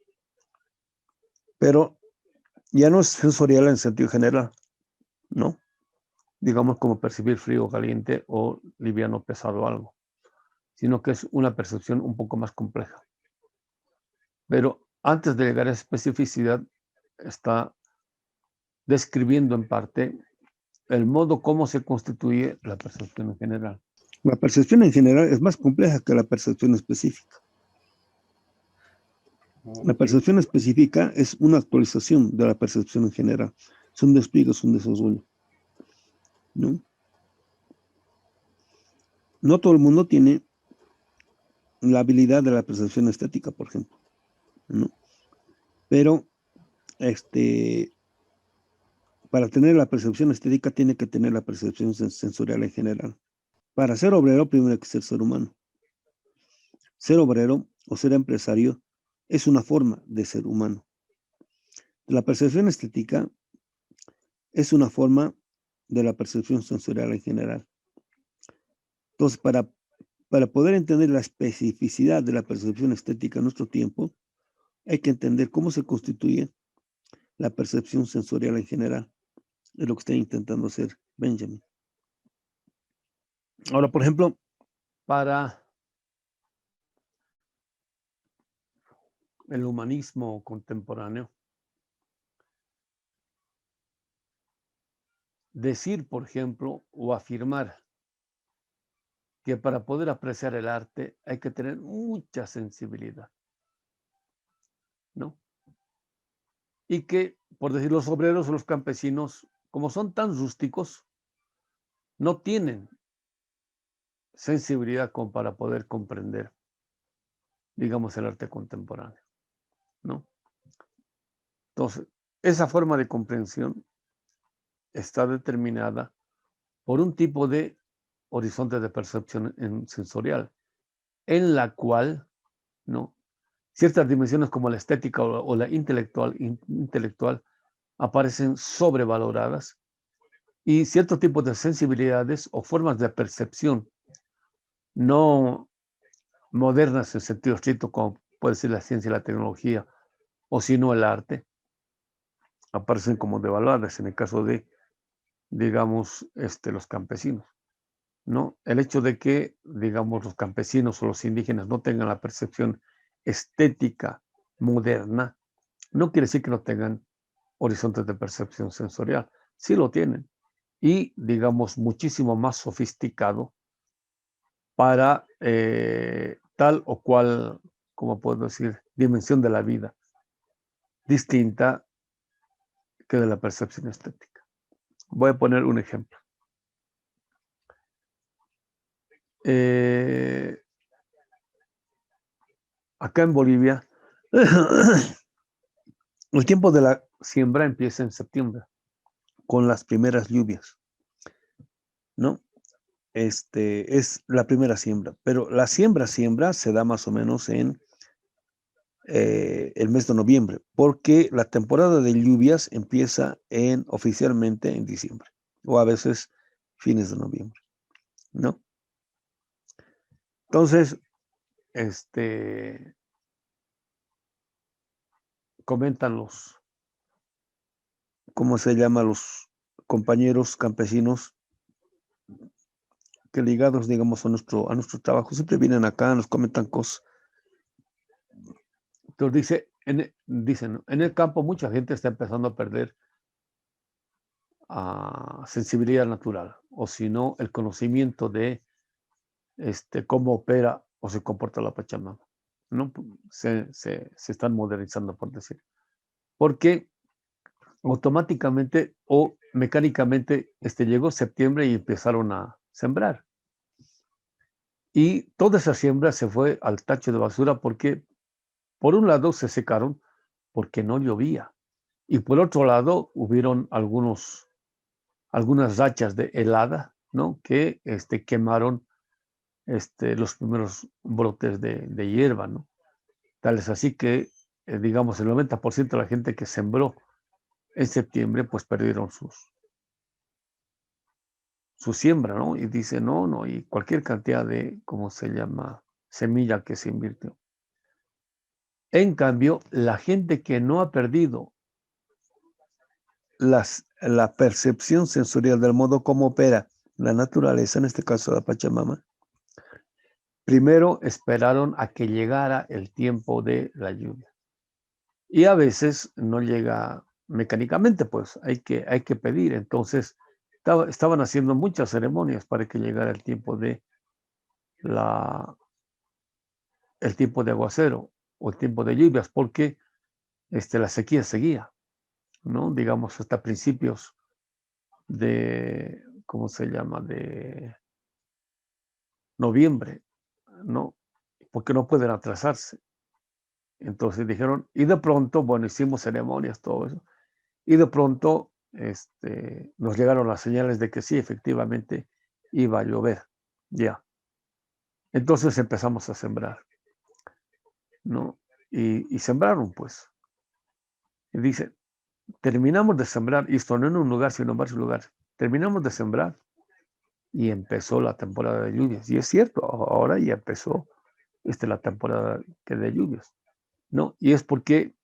Pero ya no es sensorial en sentido general, ¿no? Digamos como percibir frío o caliente o liviano, pesado o algo, sino que es una percepción un poco más compleja. Pero antes de llegar a esa especificidad, está describiendo en parte el modo como se constituye la percepción en general. La percepción en general es más compleja que la percepción específica. La percepción específica es una actualización de la percepción en general. Es un despliegue, es un desarrollo, ¿no? No todo el mundo tiene la habilidad de la percepción estética, por ejemplo, ¿no? Pero para tener la percepción estética tiene que tener la percepción sensorial en general. Para ser obrero primero hay que ser humano. Ser obrero o ser empresario es una forma de ser humano. La percepción estética es una forma de la percepción sensorial en general. Entonces, para poder entender la especificidad de la percepción estética en nuestro tiempo, hay que entender cómo se constituye la percepción sensorial en general. Es lo que está intentando hacer Benjamin. Ahora, por ejemplo, para el humanismo contemporáneo, decir, por ejemplo, o afirmar que para poder apreciar el arte hay que tener mucha sensibilidad, ¿no? Y que, por decir, los obreros o los campesinos, como son tan rústicos, no tienen sensibilidad como para poder comprender, digamos, el arte contemporáneo, ¿no? Entonces, esa forma de comprensión está determinada por un tipo de horizonte de percepción sensorial, en la cual, ¿no?, ciertas dimensiones como la estética o la intelectual aparecen sobrevaloradas y ciertos tipos de sensibilidades o formas de percepción no modernas en sentido estricto, como puede ser la ciencia y la tecnología, o si no el arte, aparecen como devaluadas en el caso de, digamos, los campesinos, ¿no? El hecho de que, digamos, los campesinos o los indígenas no tengan la percepción estética moderna, no quiere decir que no tengan horizontes de percepción sensorial. Sí lo tienen. Y, digamos, muchísimo más sofisticado para tal o cual, como puedo decir, dimensión de la vida, distinta que de la percepción estética. Voy a poner un ejemplo. Acá en Bolivia, el tiempo de la siembra empieza en septiembre, con las primeras lluvias, ¿no? Es la primera siembra, pero la siembra se da más o menos en el mes de noviembre, porque la temporada de lluvias empieza oficialmente en diciembre, o a veces fines de noviembre, ¿no? Entonces, comentan ¿cómo se llama? Los compañeros campesinos que ligados, digamos, a nuestro trabajo, siempre vienen acá, nos comentan cosas. Entonces dicen, en el campo mucha gente está empezando a perder sensibilidad natural, o si no, el conocimiento de cómo opera o se comporta la Pachamama, ¿no? Se están modernizando, por decir. Porque automáticamente o mecánicamente llegó septiembre y empezaron a sembrar. Y toda esa siembra se fue al tacho de basura porque, por un lado, se secaron porque no llovía. Y por otro lado, hubieron algunas rachas de helada, ¿no?, que quemaron los primeros brotes de hierba, ¿no? Tal es así que digamos, el 90% de la gente que sembró en septiembre, pues perdieron su siembra, ¿no? Y dice, no, y cualquier cantidad de, ¿cómo se llama? Semilla que se invirtió. En cambio, la gente que no ha perdido la percepción sensorial del modo como opera la naturaleza, en este caso la Pachamama, primero esperaron a que llegara el tiempo de la lluvia. Y a veces no llega mecánicamente, pues hay que pedir. Entonces, estaban haciendo muchas ceremonias para que llegara el tiempo de aguacero o el tiempo de lluvias, porque la sequía seguía, ¿no? Digamos, hasta principios de, ¿cómo se llama? De noviembre, ¿no? Porque no pueden atrasarse. Entonces dijeron, y de pronto, bueno, hicimos ceremonias, todo eso, y de pronto nos llegaron las señales de que sí, efectivamente, iba a llover, ya. Entonces empezamos a sembrar, ¿no? Y sembraron, pues. Y dice, terminamos de sembrar, y esto no en un lugar, sino en varios lugares, terminamos de sembrar y empezó la temporada de lluvias. Y es cierto, ahora ya empezó la temporada de lluvias, ¿no? Y es porque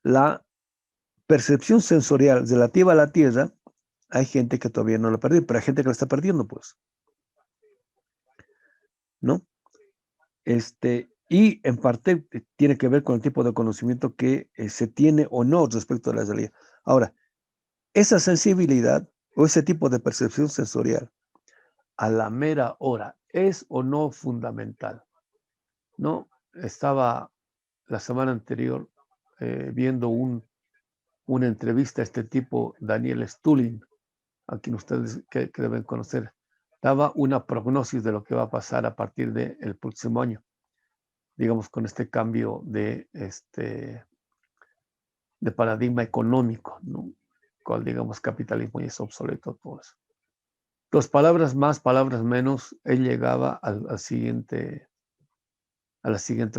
la percepción sensorial relativa a la tierra, hay gente que todavía no la perdió, pero hay gente que la está perdiendo, pues, ¿no? Y en parte tiene que ver con el tipo de conocimiento que se tiene o no respecto a la realidad. Ahora, esa sensibilidad o ese tipo de percepción sensorial a la mera hora es o no fundamental, ¿no? Estaba la semana anterior viendo una entrevista a este tipo, Daniel Stulin, a quien ustedes que deben conocer. Daba una prognosis de lo que va a pasar a partir del próximo año, digamos, con este cambio de paradigma económico, ¿no? Cual, digamos, capitalismo y es obsoleto, todo eso. Dos palabras más, palabras menos, él llegaba a la siguiente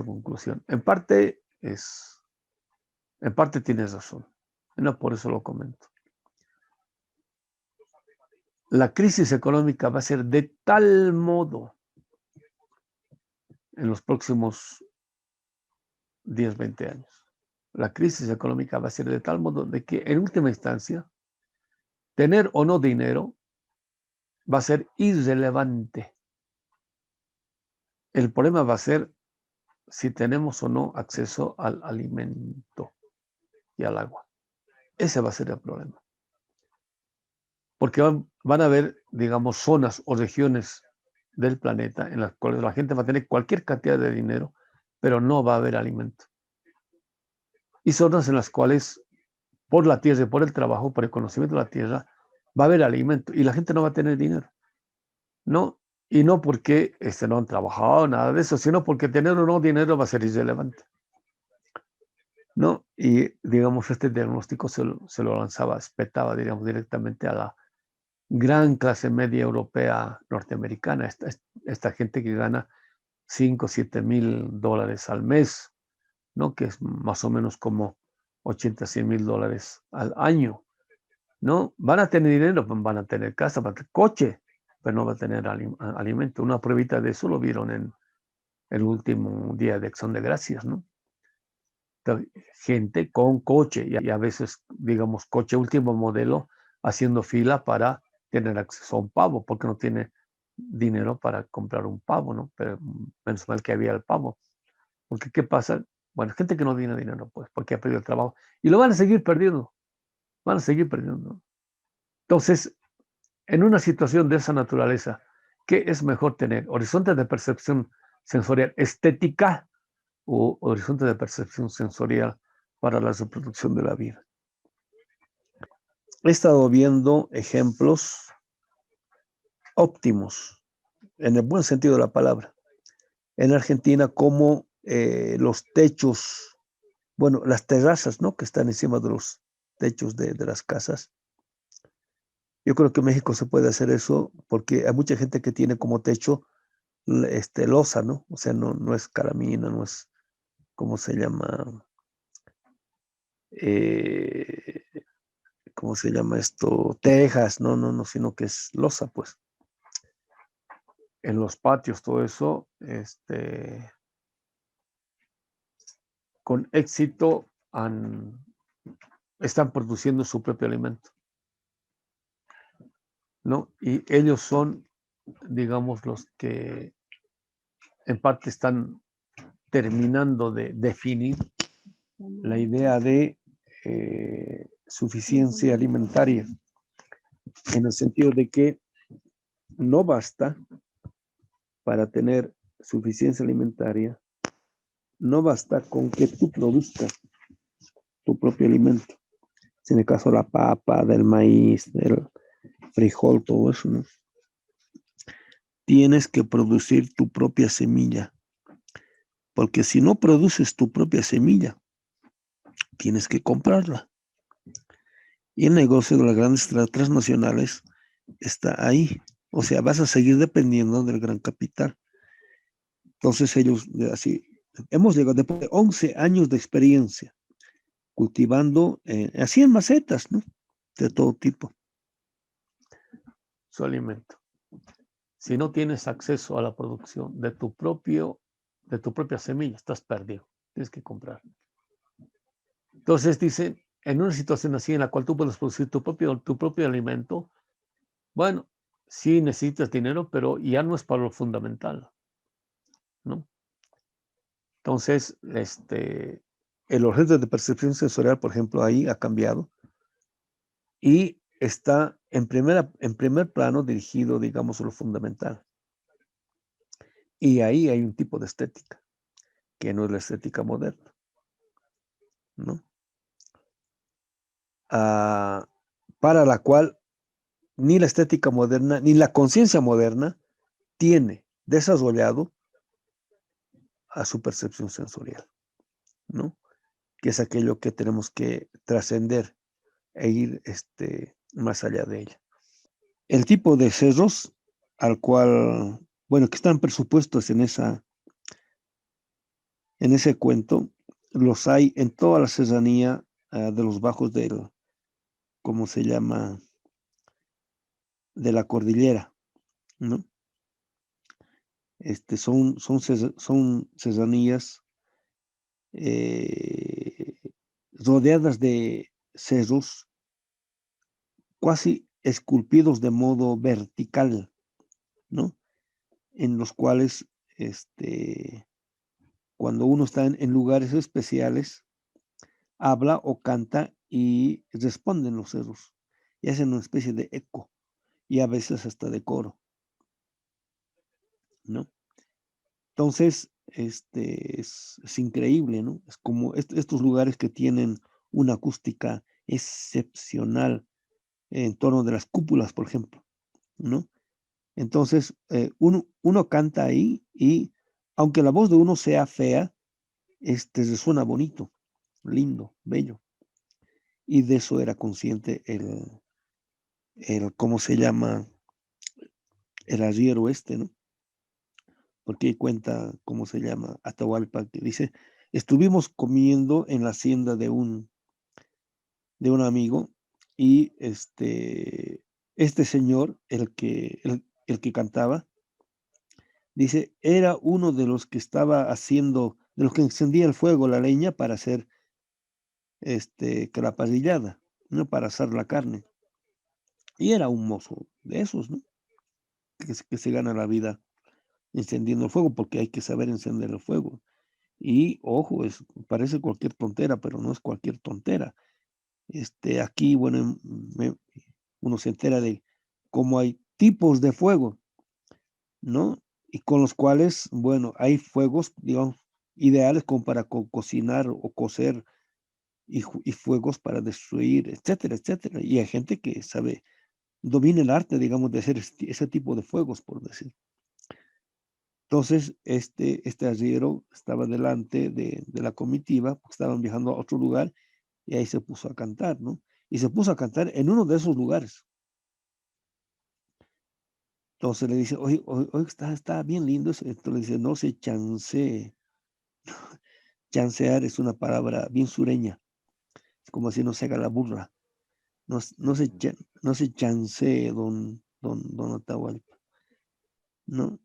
conclusión. En parte tienes razón. No, por eso lo comento. La crisis económica va a ser de tal modo en los próximos 10, 20 años. La crisis económica va a ser de tal modo de que en última instancia, tener o no dinero va a ser irrelevante. El problema va a ser si tenemos o no acceso al alimento y al agua. Ese va a ser el problema. Porque van a haber, digamos, zonas o regiones del planeta en las cuales la gente va a tener cualquier cantidad de dinero, pero no va a haber alimento. Y zonas en las cuales, por la tierra y por el trabajo, por el conocimiento de la tierra, va a haber alimento y la gente no va a tener dinero. No, y no porque no han trabajado, nada de eso, sino porque tener o no dinero va a ser irrelevante. ¿No? Y, digamos, este diagnóstico se lo lanzaba, espetaba, digamos, directamente a la gran clase media europea norteamericana, esta gente que gana 5, 7 mil dólares al mes, ¿no? Que es más o menos como 80, 100 mil dólares al año, ¿no? Van a tener dinero, van a tener casa, van a tener coche, pero no va a tener alimento. Una pruebita de eso lo vieron en el último día de Acción de Gracias, ¿no? Gente con coche y a veces, digamos, coche último modelo, haciendo fila para tener acceso a un pavo, porque no tiene dinero para comprar un pavo, ¿no? Pero menos mal que había el pavo. Porque, ¿qué pasa? Bueno, gente que no tiene dinero, pues, porque ha perdido el trabajo. Y lo van a seguir perdiendo. Van a seguir perdiendo. Entonces, en una situación de esa naturaleza, ¿qué es mejor tener? ¿Horizonte de percepción sensorial estética o horizonte de percepción sensorial para la reproducción de la vida? He estado viendo ejemplos óptimos, en el buen sentido de la palabra, en Argentina, como los techos, bueno, las terrazas, ¿no? Que están encima de los techos de las casas. Yo creo que en México se puede hacer eso porque hay mucha gente que tiene como techo losa, ¿no? O sea, no es caramina, no es, ¿cómo se llama? eh, ¿cómo se llama esto? Tejas, no, sino que es losa, pues. En los patios, todo eso, con éxito están produciendo su propio alimento, ¿no? Y ellos son, digamos, los que en parte están terminando de definir la idea de suficiencia alimentaria, en el sentido de que no basta para tener suficiencia alimentaria, no basta con que tú produzcas tu propio alimento. En el caso de la papa, del maíz, del frijol, todo eso, ¿no? Tienes que producir tu propia semilla, porque si no produces tu propia semilla, tienes que comprarla. Y el negocio de las grandes transnacionales está ahí. O sea, vas a seguir dependiendo del gran capital. Entonces ellos, así, hemos llegado después de 11 años de experiencia cultivando, así en macetas, ¿no? De todo tipo. Su alimento. Si no tienes acceso a la producción de tu propia semilla, estás perdido. Tienes que comprar. Entonces dice, en una situación así en la cual tú puedes producir tu propio alimento, bueno, sí necesitas dinero, pero ya no es para lo fundamental, ¿no? Entonces, el objeto de percepción sensorial, por ejemplo, ahí ha cambiado y está en primer plano dirigido, digamos, a lo fundamental. Y ahí hay un tipo de estética, que no es la estética moderna, ¿no? Para la cual ni la estética moderna, ni la conciencia moderna tiene desarrollado a su percepción sensorial, ¿no? Que es aquello que tenemos que trascender e ir más allá de ella. El tipo de cerros al cual, bueno, que están presupuestos en ese cuento, los hay en toda la serranía de los bajos del, ¿cómo se llama? De la cordillera, ¿no? Son serranías rodeadas de cerros casi esculpidos de modo vertical, ¿no? En los cuales, cuando uno está en lugares especiales, habla o canta y responden los cerros y hacen una especie de eco y a veces hasta de coro, ¿no? Entonces, es increíble, ¿no? Es como estos lugares que tienen una acústica excepcional en torno de las cúpulas, por ejemplo, ¿no? Entonces, uno canta ahí y aunque la voz de uno sea fea, resuena bonito, lindo, bello. Y de eso era consciente ¿cómo se llama? El arriero ¿no? Porque cuenta, ¿cómo se llama? Atahualpa, que dice, estuvimos comiendo en la hacienda de un amigo y este señor, el que cantaba, dice, era uno de los que estaba haciendo, de los que encendía el fuego, la leña, para hacer claparrillada, ¿no? Para asar la carne. Y era un mozo de esos, ¿no? Que se gana la vida encendiendo el fuego, porque hay que saber encender el fuego. Y ojo, parece cualquier tontera, pero no es cualquier tontera. Aquí, bueno, uno se entera de cómo hay tipos de fuego, ¿no? Y con los cuales, bueno, hay fuegos, digamos, ideales como para cocinar o cocer y fuegos para destruir, etcétera, etcétera. Y hay gente que domina el arte, digamos, de hacer ese tipo de fuegos, por decir. Entonces, este arriero estaba delante de la comitiva, porque estaban viajando a otro lugar, y ahí se puso a cantar, ¿no? Y se puso a cantar en uno de esos lugares. Entonces le dice, oye, está bien lindo eso. Entonces le dice, no se chancee. Chancear es una palabra bien sureña. como si no se haga la burra, no se chancee, don Atahualpa, ¿no?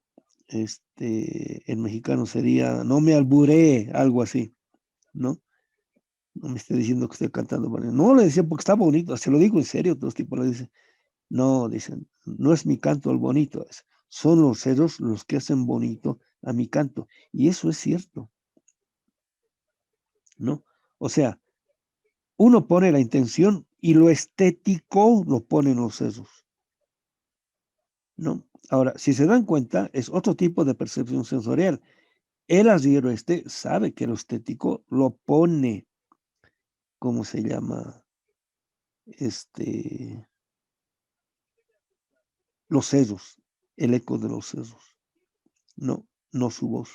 En mexicano sería, no me alburee, algo así, ¿no? No me esté diciendo que estoy cantando. No, le decía porque está bonito, se lo digo en serio, todos tipos le dicen, no, dicen, no es mi canto el bonito, son los cerros los que hacen bonito a mi canto. Y eso es cierto, ¿no? O sea, uno pone la intención y lo estético lo ponen los cerros, ¿no? Ahora, si se dan cuenta, es otro tipo de percepción sensorial. El arriero sabe que lo estético lo pone, ¿cómo se llama? Los cerros, el eco de los cerros, no su voz.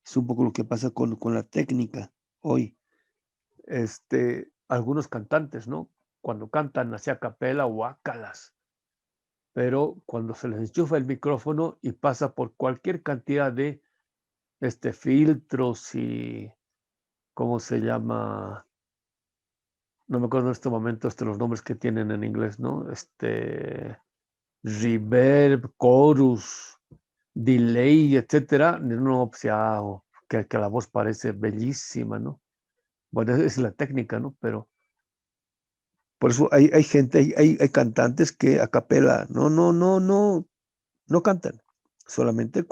Es un poco lo que pasa con la técnica hoy. Algunos cantantes, ¿no? Cuando cantan hacia capela, guácalas, pero cuando se les enchufa el micrófono y pasa por cualquier cantidad de filtros y, ¿cómo se llama? No me acuerdo en este momento los nombres que tienen en inglés, ¿no? Reverb, chorus, delay, etcétera. No, pues ya, que la voz parece bellísima, ¿no? Bueno, esa es la técnica, ¿no? Pero por eso hay gente, hay cantantes que a capela no cantan, solamente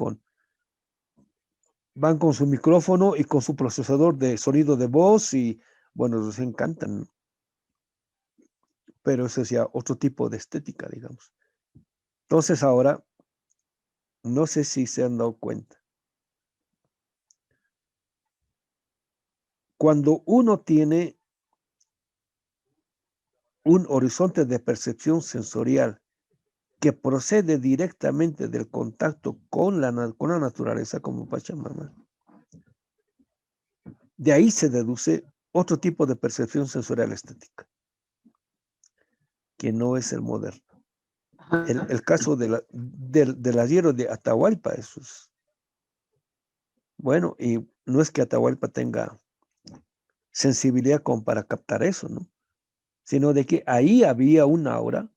van con su micrófono y con su procesador de sonido de voz y, bueno, los encantan. Pero eso es ya otro tipo de estética, digamos. Entonces ahora, no sé si se han dado cuenta. Cuando uno tiene un horizonte de percepción sensorial que procede directamente del contacto con la naturaleza como Pachamama, de ahí se deduce otro tipo de percepción sensorial estética, que no es el moderno. El caso del arriero de Atahualpa, eso es bueno, y no es que Atahualpa tenga sensibilidad como para captar eso, ¿no? Sino de que ahí había una aura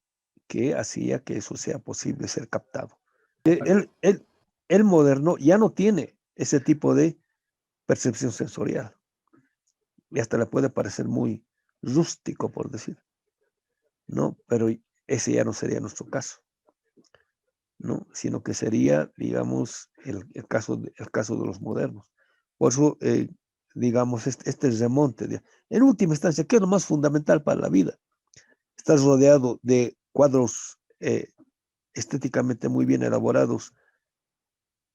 que hacía que eso sea posible ser captado. El moderno ya no tiene ese tipo de percepción sensorial y hasta le puede parecer muy rústico, por decir, ¿no? Pero ese ya no sería nuestro caso, ¿no? Sino que sería, digamos, el caso de los modernos. Por eso, digamos, este remonte, en última instancia, ¿qué es lo más fundamental para la vida? Estás rodeado de cuadros estéticamente muy bien elaborados,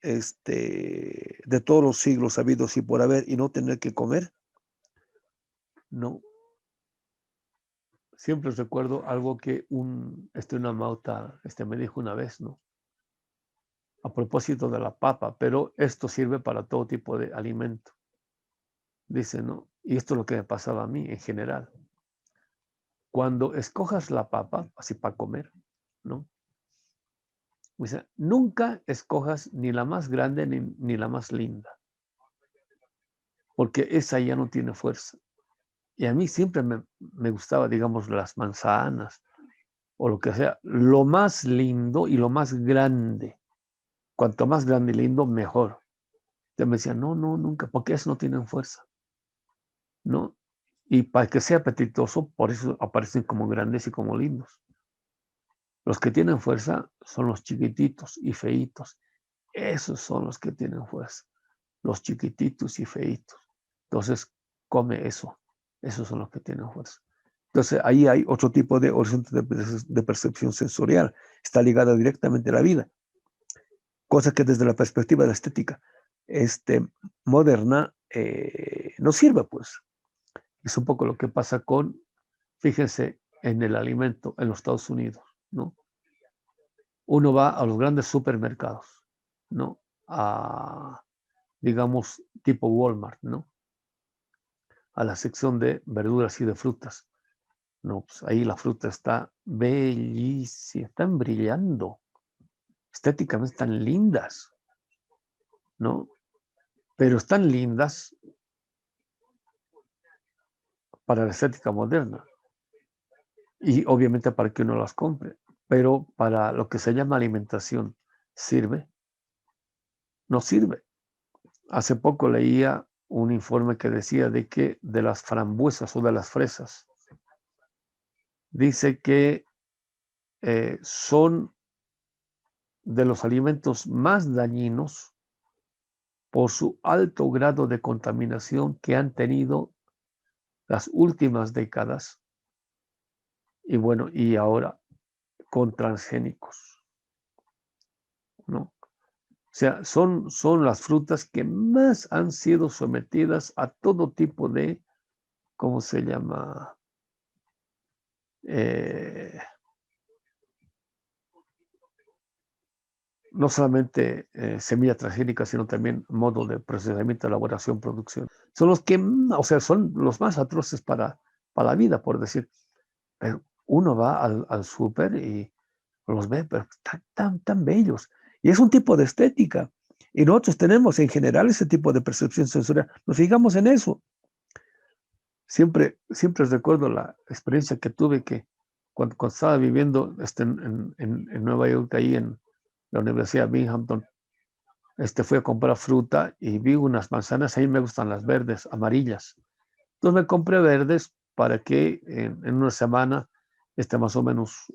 de todos los siglos habidos y por haber, y no tener que comer. No. Siempre recuerdo algo que una mauta me dijo una vez, ¿no? A propósito de la papa, pero esto sirve para todo tipo de alimento. Dice, ¿no? Y esto es lo que me pasaba a mí en general. Cuando escojas la papa, así para comer, ¿no? Dice, nunca escojas ni la más grande ni la más linda, porque esa ya no tiene fuerza. Y a mí siempre me gustaba, digamos, las manzanas o lo que sea, lo más lindo y lo más grande. Cuanto más grande y lindo, mejor. Yo me decía, no, nunca, porque eso no tienen fuerza, ¿no? Y para que sea apetitoso, por eso aparecen como grandes y como lindos. Los que tienen fuerza son los chiquititos y feitos. Esos son los que tienen fuerza. Los chiquititos y feitos. Entonces, come eso. Esos son los que tienen fuerza. Entonces, ahí hay otro tipo de horizonte de percepción sensorial. Está ligada directamente a la vida. Cosa que desde la perspectiva de la estética moderna no sirve, pues. Es un poco lo que pasa fíjense, en el alimento en los Estados Unidos, ¿no? Uno va a los grandes supermercados, ¿no? Digamos, tipo Walmart, ¿no? A la sección de verduras y de frutas. No, pues ahí la fruta está bellísima, están brillando, estéticamente están lindas, ¿no? Pero están lindas para la estética moderna y obviamente para que uno las compre, pero para lo que se llama alimentación, ¿sirve? No sirve. Hace poco leía un informe que decía de que de las frambuesas o de las fresas, dice que son de los alimentos más dañinos por su alto grado de contaminación que han tenido las últimas décadas y bueno, y ahora con transgénicos, ¿no? O sea, son las frutas que más han sido sometidas a todo tipo de, ¿cómo se llama? No solamente semilla transgénica, sino también modo de procesamiento, elaboración, producción. Son los que, o sea, son los más atroces para la vida, por decir. Pero uno va al súper y los ve, pero tan bellos. Y es un tipo de estética. Y nosotros tenemos en general ese tipo de percepción sensorial. Nos fijamos en eso. Siempre recuerdo la experiencia que tuve que cuando estaba viviendo en Nueva York, ahí en la Universidad de Binghamton, fui a comprar fruta y vi unas manzanas, a mí me gustan las verdes, amarillas. Entonces me compré verdes para que en una semana más o menos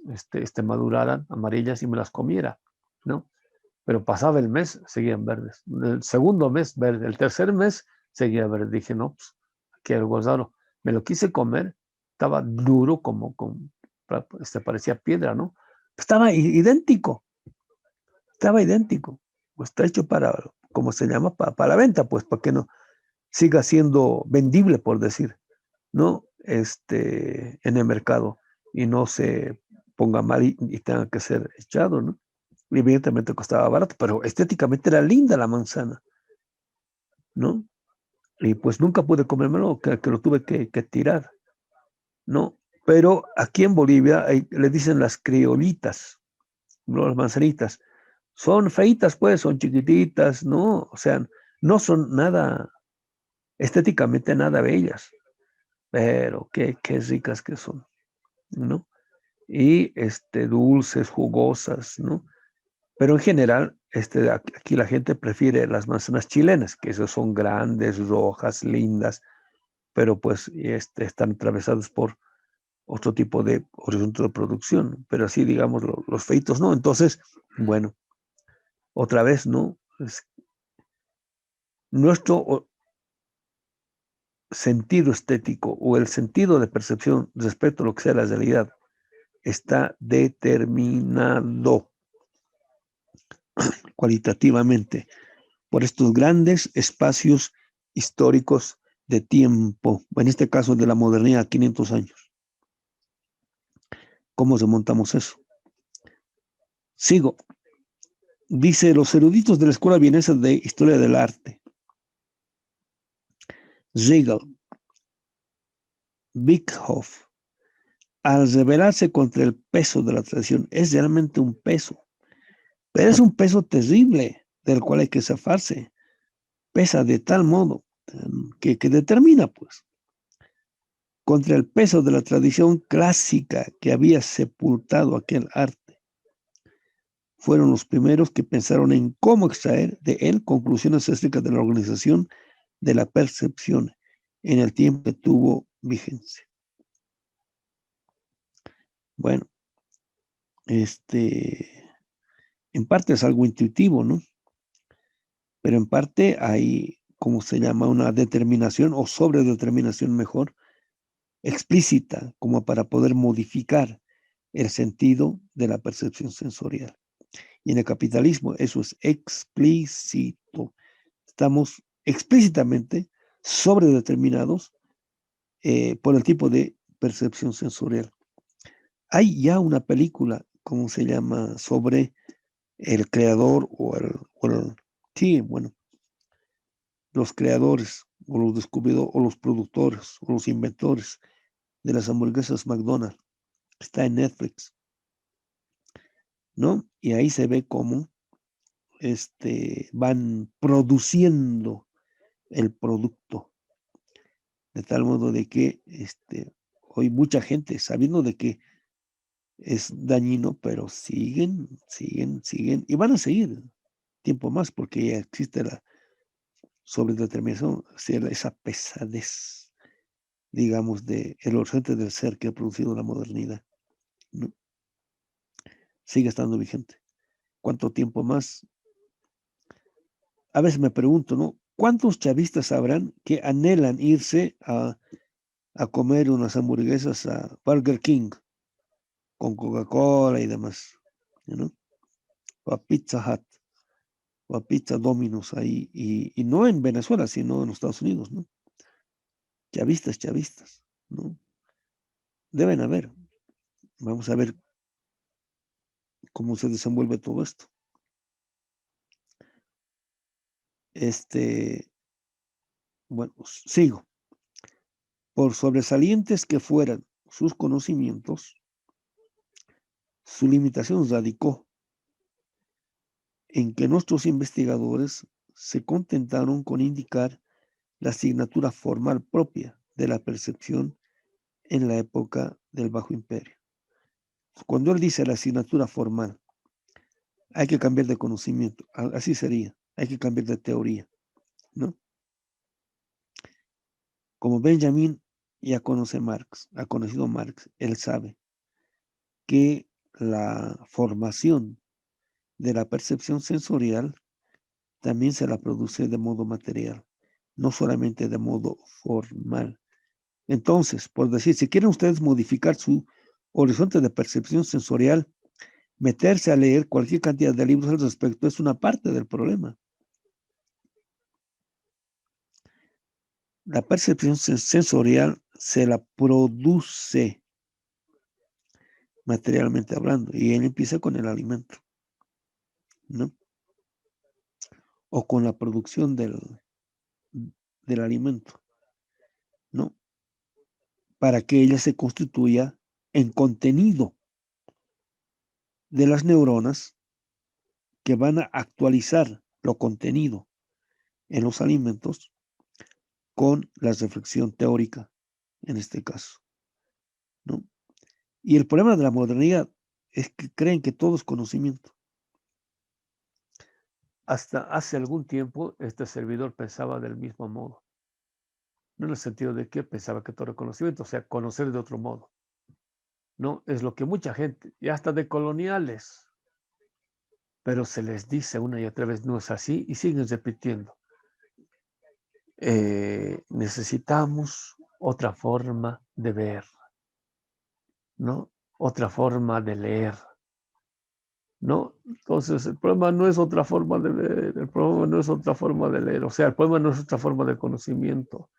maduraran amarillas y me las comiera, ¿no? Pero pasaba el mes, seguían verdes. El segundo mes, verde. El tercer mes, seguía verde. Dije, no, pues, aquí algo raro. Me lo quise comer, estaba duro parecía piedra, ¿no? Estaba idéntico, pues está hecho para, como se llama, para la venta, pues, para que no siga siendo vendible, por decir, ¿no? En el mercado y no se ponga mal y tenga que ser echado, ¿no? Y evidentemente costaba barato, pero estéticamente era linda la manzana, ¿no? Y pues nunca pude comérmelo, que lo tuve que tirar, ¿no? Pero aquí en Bolivia le dicen las criolitas, ¿no? Las manzanitas. Son feitas, pues, son chiquititas, ¿no? O sea, no son nada, estéticamente nada bellas, pero qué ricas que son, ¿no? Y dulces, jugosas, ¿no? Pero en general, aquí la gente prefiere las manzanas chilenas, que esas son grandes, rojas, lindas, pero pues están atravesadas por otro tipo de horizonte de producción. Pero así, digamos, los feitos, ¿no? Entonces, bueno, otra vez, ¿no? Nuestro sentido estético o el sentido de percepción respecto a lo que sea la realidad está determinado cualitativamente por estos grandes espacios históricos de tiempo, en este caso de la modernidad, 500 años. ¿Cómo remontamos eso? Sigo. Dice, los eruditos de la Escuela Vienesa de Historia del Arte, Riegel, Bickhoff, al rebelarse contra el peso de la tradición, es realmente un peso, pero es un peso terrible del cual hay que zafarse. Pesa de tal modo que determina, pues, contra el peso de la tradición clásica que había sepultado aquel arte. Fueron los primeros que pensaron en cómo extraer de él conclusiones acerca de la organización de la percepción en el tiempo que tuvo vigencia. Bueno, en parte es algo intuitivo, ¿no? Pero en parte hay, como se llama, una determinación o sobredeterminación mejor, explícita, como para poder modificar el sentido de la percepción sensorial. Y en el capitalismo eso es explícito. Estamos explícitamente sobredeterminados por el tipo de percepción sensorial. Hay ya una película, ¿cómo se llama?, sobre el creador sí, bueno, los creadores o los descubridores o los productores o los inventores de las hamburguesas McDonald's. Está en Netflix, ¿no? Y ahí se ve cómo van produciendo el producto de tal modo de que hoy mucha gente, sabiendo de que es dañino, pero siguen, y van a seguir tiempo más, porque ya existe la sobredeterminación, o sea, esa pesadez, digamos, de el horizonte del ser que ha producido la modernidad, ¿no? Sigue estando vigente. ¿Cuánto tiempo más? A veces me pregunto, ¿no? ¿Cuántos chavistas habrán que anhelan irse a comer unas hamburguesas a Burger King con Coca-Cola y demás, ¿no? O a Pizza Hut, o a Pizza Domino's ahí, y no en Venezuela, sino en los Estados Unidos, ¿no? Chavistas, ¿no? Deben haber. Vamos a ver cómo se desenvuelve todo esto. Bueno, sigo. Por sobresalientes que fueran sus conocimientos, su limitación radicó en que nuestros investigadores se contentaron con indicar la asignatura formal propia de la percepción en la época del Bajo Imperio. Cuando él dice la asignatura formal, hay que cambiar de conocimiento, así sería, hay que cambiar de teoría, ¿no? Como Benjamin ya conoce Marx, ha conocido Marx, él sabe que la formación de la percepción sensorial también se la produce de modo material, no solamente de modo formal. Entonces, por decir, si quieren ustedes modificar su horizonte de percepción sensorial, meterse a leer cualquier cantidad de libros al respecto es una parte del problema. La percepción sensorial se la produce materialmente hablando, y él empieza con el alimento, ¿no? O con la producción del alimento, ¿no? Para que ella se constituya en contenido de las neuronas que van a actualizar lo contenido en los alimentos con la reflexión teórica, en este caso, ¿no? Y el problema de la modernidad es que creen que todo es conocimiento. Hasta hace algún tiempo este servidor pensaba del mismo modo. No en el sentido de que pensaba que todo era conocimiento, o sea, conocer de otro modo. No, es lo que mucha gente, y hasta de coloniales, pero se les dice una y otra vez, no es así, y siguen repitiendo. Necesitamos otra forma de ver, ¿no? Otra forma de leer, ¿no? Entonces, el problema no es otra forma de ver, el problema no es otra forma de leer, o sea, el problema no es otra forma de conocimiento.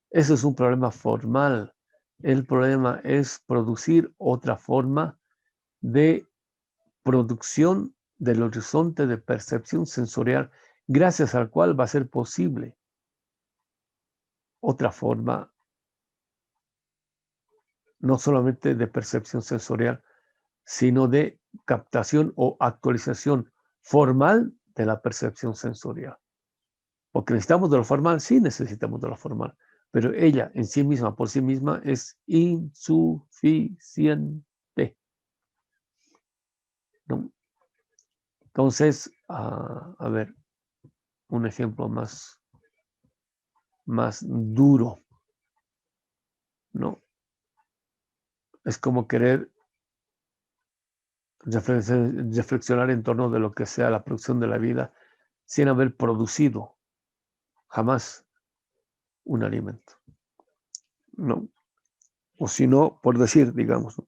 Eso es un problema formal. El problema es producir otra forma de producción del horizonte de percepción sensorial, gracias al cual va a ser posible otra forma, no solamente de percepción sensorial, sino de captación o actualización formal de la percepción sensorial. Porque necesitamos de lo formal, sí necesitamos de lo formal, pero ella en sí misma, por sí misma, es insuficiente, ¿no? Entonces, a ver, un ejemplo más duro, ¿no? Es como querer reflexionar en torno de lo que sea la producción de la vida sin haber producido jamás un alimento, ¿no? O si no, por decir, digamos, ¿no?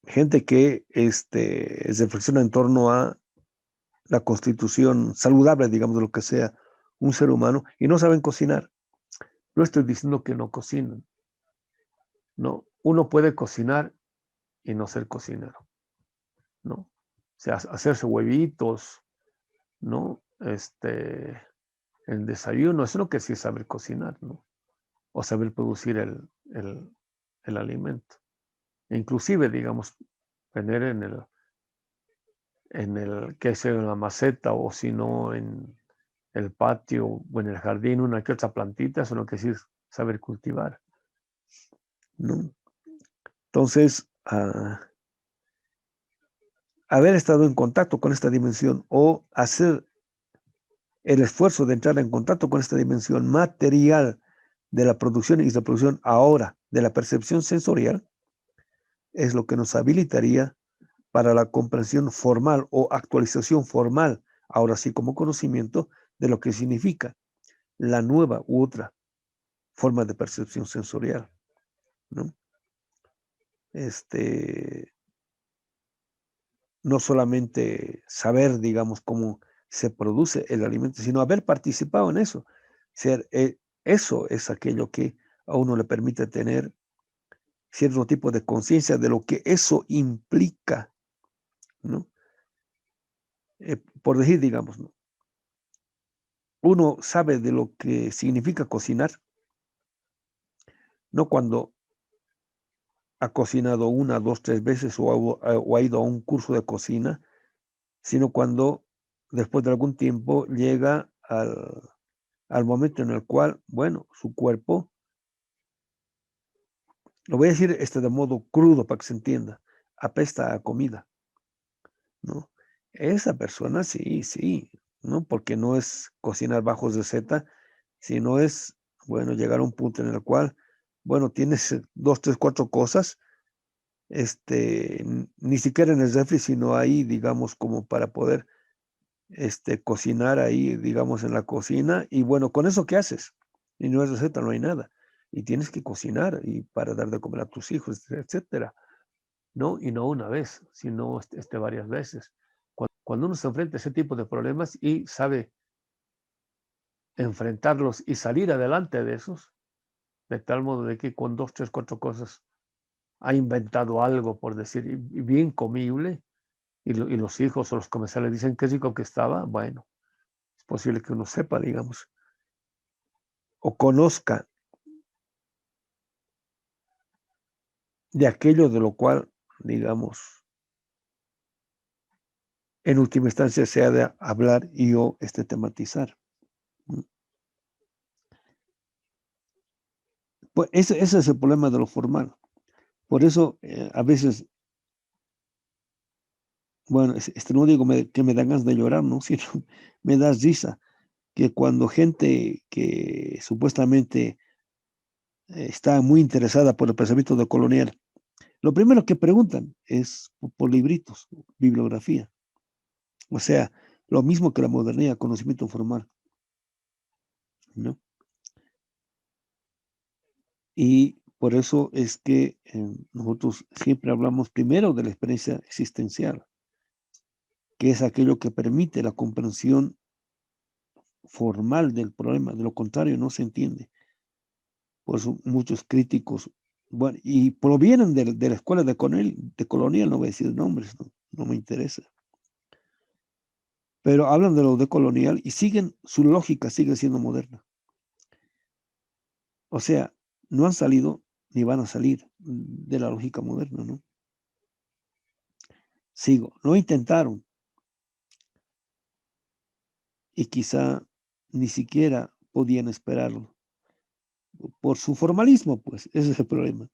Gente que reflexiona en torno a la constitución saludable, digamos, de lo que sea un ser humano, y no saben cocinar. No estoy diciendo que no cocinen, ¿no? Uno puede cocinar y no ser cocinero, ¿no? O sea, hacerse huevitos, ¿no? El desayuno, eso no quiere decir saber cocinar, ¿no? O saber producir el alimento. E inclusive, digamos, tener que sea en la maceta o si no en el patio o en el jardín, una que otra plantita, eso no quiere decir saber cultivar, ¿no? Entonces, haber estado en contacto con esta dimensión o hacer el esfuerzo de entrar en contacto con esta dimensión material de la producción y reproducción ahora de la percepción sensorial es lo que nos habilitaría para la comprensión formal o actualización formal, ahora sí como conocimiento de lo que significa la nueva u otra forma de percepción sensorial, ¿no? No solamente saber, digamos, cómo se produce el alimento, sino haber participado en eso. Eso es aquello que a uno le permite tener cierto tipo de conciencia de lo que eso implica, ¿no? Por decir, digamos, ¿no? Uno sabe de lo que significa cocinar, no cuando ha cocinado una, dos, tres veces o ha ido a un curso de cocina, sino cuando después de algún tiempo llega al momento en el cual, bueno, su cuerpo, lo voy a decir de modo crudo para que se entienda, apesta a comida, ¿no? Esa persona sí, ¿no? Porque no es cocinar bajo receta, sino es, bueno, llegar a un punto en el cual, bueno, tienes dos, tres, cuatro cosas, ni siquiera en el refri, sino ahí, digamos, como para poder, cocinar ahí, digamos, en la cocina, y bueno, ¿con eso qué haces? Y no es receta, no hay nada. Y tienes que cocinar y para dar de comer a tus hijos, etcétera, ¿no? Y no una vez, sino varias veces. Cuando uno se enfrenta a ese tipo de problemas y sabe enfrentarlos y salir adelante de esos, de tal modo de que con dos, tres, cuatro cosas ha inventado algo, por decir, y bien comible, y los hijos o los comensales dicen qué rico que estaba, bueno, es posible que uno sepa, digamos, o conozca de aquello de lo cual, digamos, en última instancia se ha de hablar y o tematizar. Pues ese es el problema de lo formal. Por eso a veces, bueno, no digo que me dan ganas de llorar, ¿no? Sino me da risa que cuando gente que supuestamente está muy interesada por el pensamiento decolonial, lo primero que preguntan es por libritos, bibliografía. O sea, lo mismo que la modernidad, conocimiento formal, ¿no? Y por eso es que nosotros siempre hablamos primero de la experiencia existencial, que es aquello que permite la comprensión formal del problema. De lo contrario, no se entiende. Por eso muchos críticos, bueno, y provienen de la escuela de colonial, no voy a decir nombres, no me interesa. Pero hablan de lo de colonial y su lógica sigue siendo moderna. O sea, no han salido ni van a salir de la lógica moderna, ¿no? Sigo, no intentaron y quizá ni siquiera podían esperarlo. Por su formalismo, pues, ese es el problema.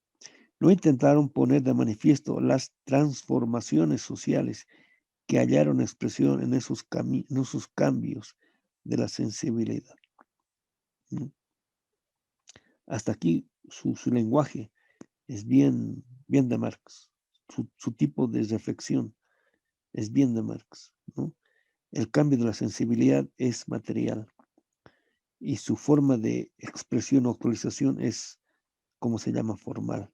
No intentaron poner de manifiesto las transformaciones sociales que hallaron expresión en esos cambios de la sensibilidad, ¿no? Hasta aquí su lenguaje es bien de Marx, su tipo de reflexión es bien de Marx, ¿no? El cambio de la sensibilidad es material y su forma de expresión o actualización es, como se llama, formal,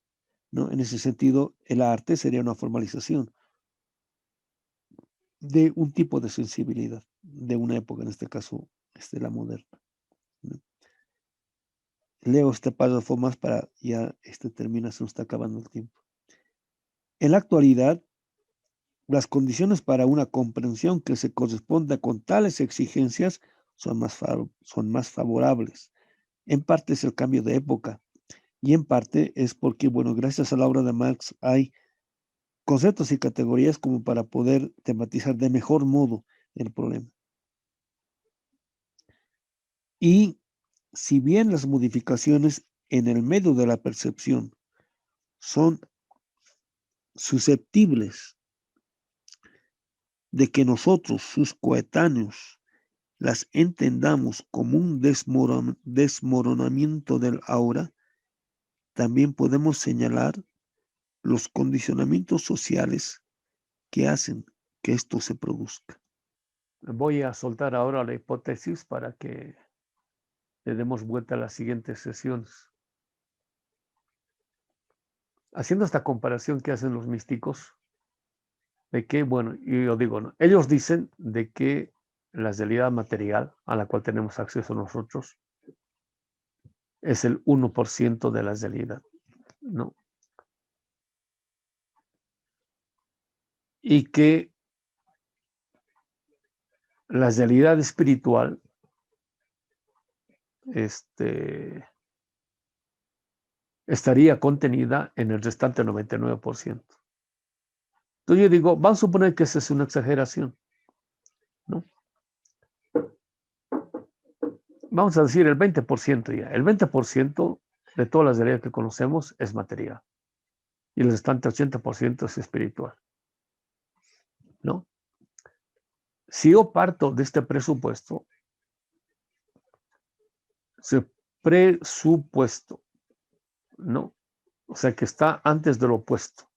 ¿no? En ese sentido, el arte sería una formalización de un tipo de sensibilidad, de una época, en este caso, la moderna, ¿no? Leo este párrafo más para ya termina, se nos está acabando el tiempo. En la actualidad, las condiciones para una comprensión que se corresponda con tales exigencias son más favorables. En parte es el cambio de época y en parte es porque, bueno, gracias a la obra de Marx hay conceptos y categorías como para poder tematizar de mejor modo el problema. Y si bien las modificaciones en el medio de la percepción son susceptibles de que nosotros, sus coetáneos, las entendamos como un desmoronamiento del aura, también podemos señalar los condicionamientos sociales que hacen que esto se produzca. Voy a soltar ahora la hipótesis para que le demos vuelta a las siguientes sesiones. Haciendo esta comparación que hacen los místicos, de que, bueno, yo digo, ¿no? Ellos dicen de que la realidad material a la cual tenemos acceso nosotros es el 1% de la realidad, ¿no? Y que la realidad espiritual estaría contenida en el restante 99%. Entonces yo digo, vamos a suponer que esa es una exageración, ¿no? Vamos a decir el 20% ya. El 20% de toda la realidad que conocemos es material. Y el restante 80% es espiritual, ¿no? Si yo parto de este presupuesto, ese presupuesto, ¿no? O sea, que está antes de lo opuesto.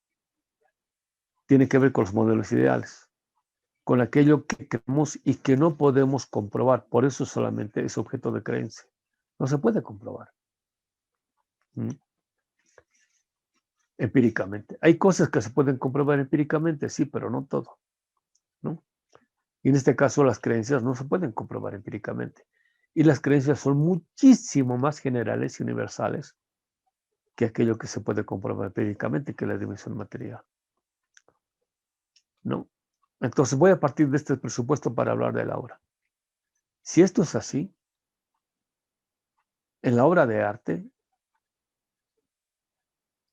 Tiene que ver con los modelos ideales, con aquello que creemos y que no podemos comprobar. Por eso solamente es objeto de creencia. No se puede comprobar. Empíricamente. Hay cosas que se pueden comprobar empíricamente, sí, pero no todo, ¿no? Y en este caso las creencias no se pueden comprobar empíricamente. Y las creencias son muchísimo más generales y universales que aquello que se puede comprobar empíricamente, que es la dimensión material, ¿no? Entonces voy a partir de este presupuesto para hablar de la obra. Si esto es así, en la obra de arte,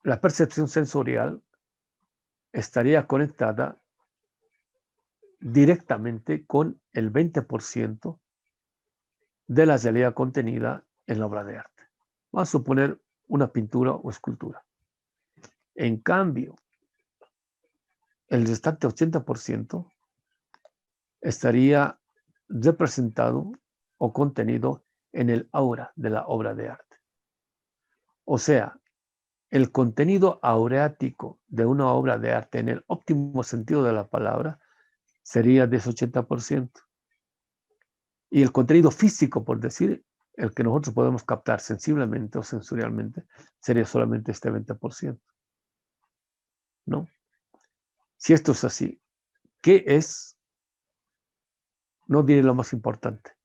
la percepción sensorial estaría conectada directamente con el 20% de la realidad contenida en la obra de arte. Vamos a suponer una pintura o escultura. En cambio, el restante 80% estaría representado o contenido en el aura de la obra de arte. O sea, el contenido aureático de una obra de arte en el óptimo sentido de la palabra sería de ese 80%. Y el contenido físico, por decir, el que nosotros podemos captar sensiblemente o sensorialmente, sería solamente este 20%. ¿No? Si esto es así, ¿qué es? No diré lo más importante.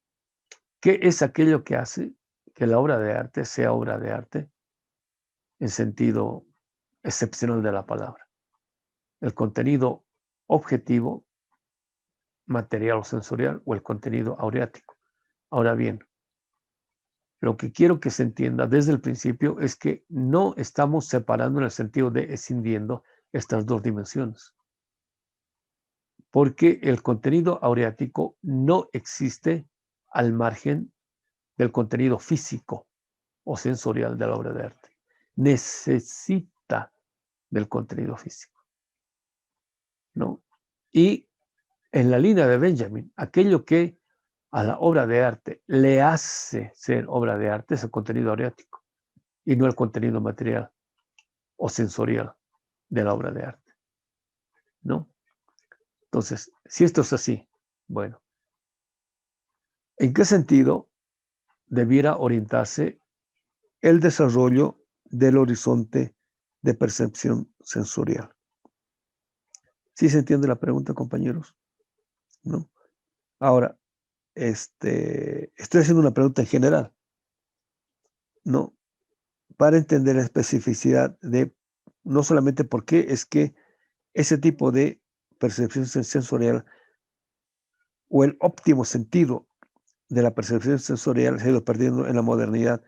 ¿Qué es aquello que hace que la obra de arte sea obra de arte en sentido excepcional de la palabra? El contenido objetivo, material o sensorial, o el contenido aureático. Ahora bien, lo que quiero que se entienda desde el principio es que no estamos separando en el sentido de escindiendo estas dos dimensiones. Porque el contenido aureático no existe al margen del contenido físico o sensorial de la obra de arte. Necesita del contenido físico, ¿no? Y en la línea de Benjamin, aquello que a la obra de arte le hace ser obra de arte es el contenido aureático y no el contenido material o sensorial de la obra de arte, ¿no? Entonces, si esto es así, bueno, ¿en qué sentido debiera orientarse el desarrollo del horizonte de percepción sensorial? ¿Sí se entiende la pregunta, compañeros? ¿No? Ahora, estoy haciendo una pregunta en general, ¿no? Para entender la especificidad de no solamente por qué es que ese tipo de percepción sensorial o el óptimo sentido de la percepción sensorial se ha ido perdiendo en la modernidad,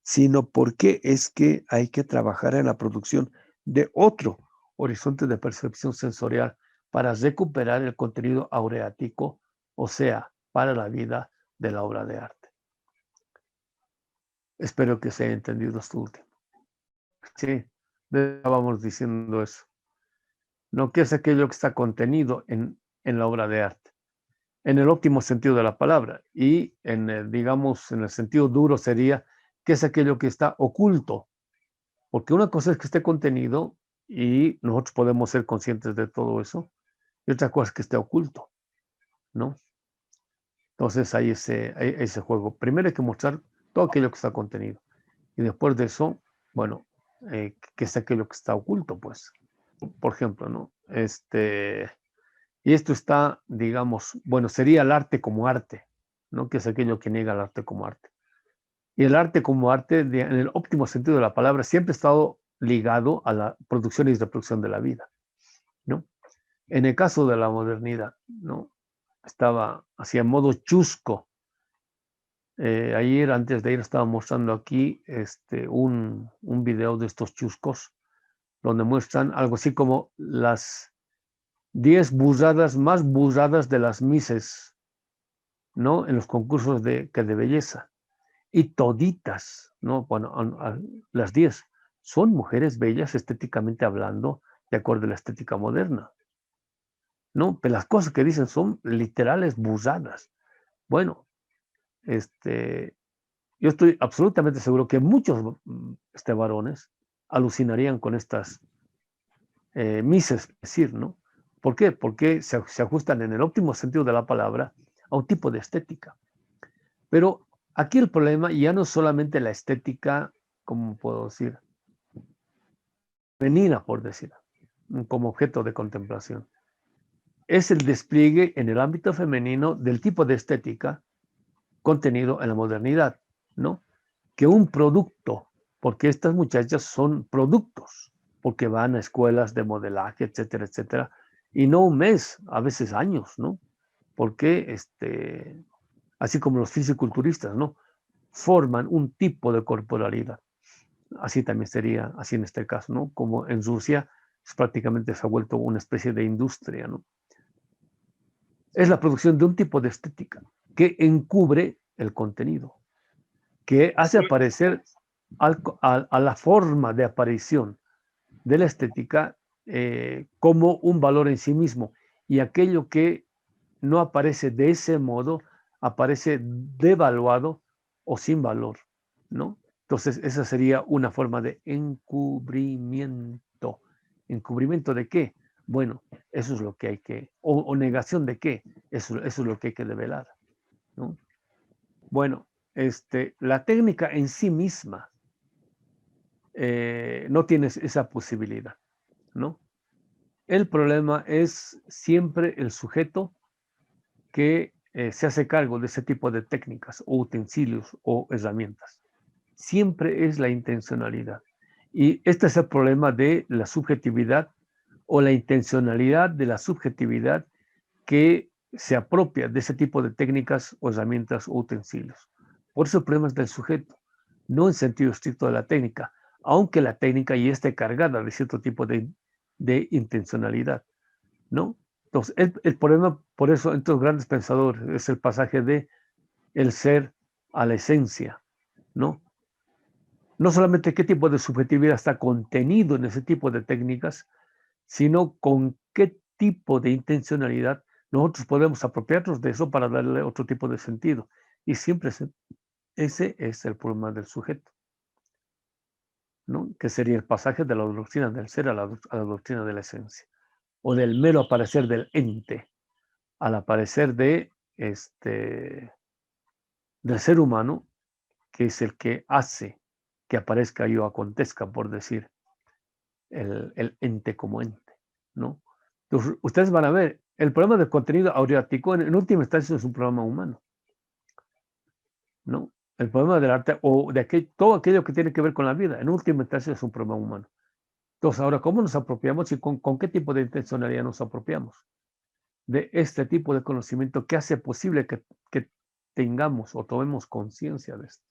sino por qué es que hay que trabajar en la producción de otro horizonte de percepción sensorial para recuperar el contenido aureático, o sea, para la vida de la obra de arte. Espero que se haya entendido esto último. Sí, estábamos diciendo eso. No, ¿qué es aquello que está contenido en la obra de arte? En el óptimo sentido de la palabra. Y digamos, en el sentido duro sería, ¿qué es aquello que está oculto? Porque una cosa es que esté contenido y nosotros podemos ser conscientes de todo eso, y otra cosa es que esté oculto, ¿no? Entonces hay ese juego. Primero hay que mostrar todo aquello que está contenido. Y después de eso, bueno, ¿qué es aquello que está oculto? Pues, por ejemplo, ¿no? Y esto está, digamos, bueno, sería el arte como arte, ¿no? Que es aquello que niega el arte como arte. Y el arte como arte, en el óptimo sentido de la palabra, siempre ha estado ligado a la producción y reproducción de la vida, ¿no? En el caso de la modernidad, ¿no? Estaba así en modo chusco. Ayer, antes de ir, estaba mostrando aquí un video de estos chuscos, donde muestran algo así como las 10 burradas más burradas de las Misses, ¿no? En los concursos de belleza. Y toditas, ¿no? Bueno, las 10 son mujeres bellas estéticamente hablando, de acuerdo a la estética moderna, ¿no? Pero las cosas que dicen son literales burradas. Bueno, yo estoy absolutamente seguro que muchos varones alucinarían con estas Misses, decir, ¿no? ¿Por qué? Porque se ajustan en el óptimo sentido de la palabra a un tipo de estética. Pero aquí el problema ya no es solamente la estética, como puedo decir, femenina, por decir, como objeto de contemplación. Es el despliegue en el ámbito femenino del tipo de estética contenido en la modernidad, ¿no? Que un producto, porque estas muchachas son productos, porque van a escuelas de modelaje, etcétera, etcétera, y no un mes, a veces años, ¿no? Porque, así como los fisiculturistas, ¿no? Forman un tipo de corporalidad. Así también sería, así en este caso, ¿no? Como en Rusia prácticamente se ha vuelto una especie de industria, ¿no? Es la producción de un tipo de estética que encubre el contenido, que hace aparecer a la forma de aparición de la estética como un valor en sí mismo, y aquello que no aparece de ese modo aparece devaluado o sin valor, ¿no? Entonces esa sería una forma de encubrimiento. ¿Encubrimiento de qué? Bueno, eso es lo que hay que, o negación de qué, eso es lo que hay que develar, ¿no? Bueno, la técnica en sí misma no tiene esa posibilidad, ¿no? El problema es siempre el sujeto que se hace cargo de ese tipo de técnicas o utensilios o herramientas. Siempre es la intencionalidad. Y este es el problema de la subjetividad o la intencionalidad de la subjetividad que se apropia de ese tipo de técnicas o herramientas o utensilios. Por eso el problema es del sujeto, no en sentido estricto de la técnica, aunque la técnica ya esté cargada de cierto tipo de intencionalidad, ¿no? Entonces, el problema, por eso, entre los grandes pensadores, es el pasaje de el ser a la esencia, ¿no? No solamente qué tipo de subjetividad está contenido en ese tipo de técnicas, sino con qué tipo de intencionalidad nosotros podemos apropiarnos de eso para darle otro tipo de sentido. Y siempre ese es el problema del sujeto, ¿no? Que sería el pasaje de la doctrina del ser a la doctrina de la esencia, o del mero aparecer del ente al aparecer del ser humano, que es el que hace que aparezca y o acontezca, por decir, el ente como ente, ¿no? Entonces, ustedes van a ver, el problema del contenido audiático en última instancia es un problema humano, ¿no? El problema del arte o de todo aquello que tiene que ver con la vida, en última instancia es un problema humano. Entonces, ahora, ¿cómo nos apropiamos y con qué tipo de intencionalidad nos apropiamos de este tipo de conocimiento que hace posible que tengamos o tomemos conciencia de esto?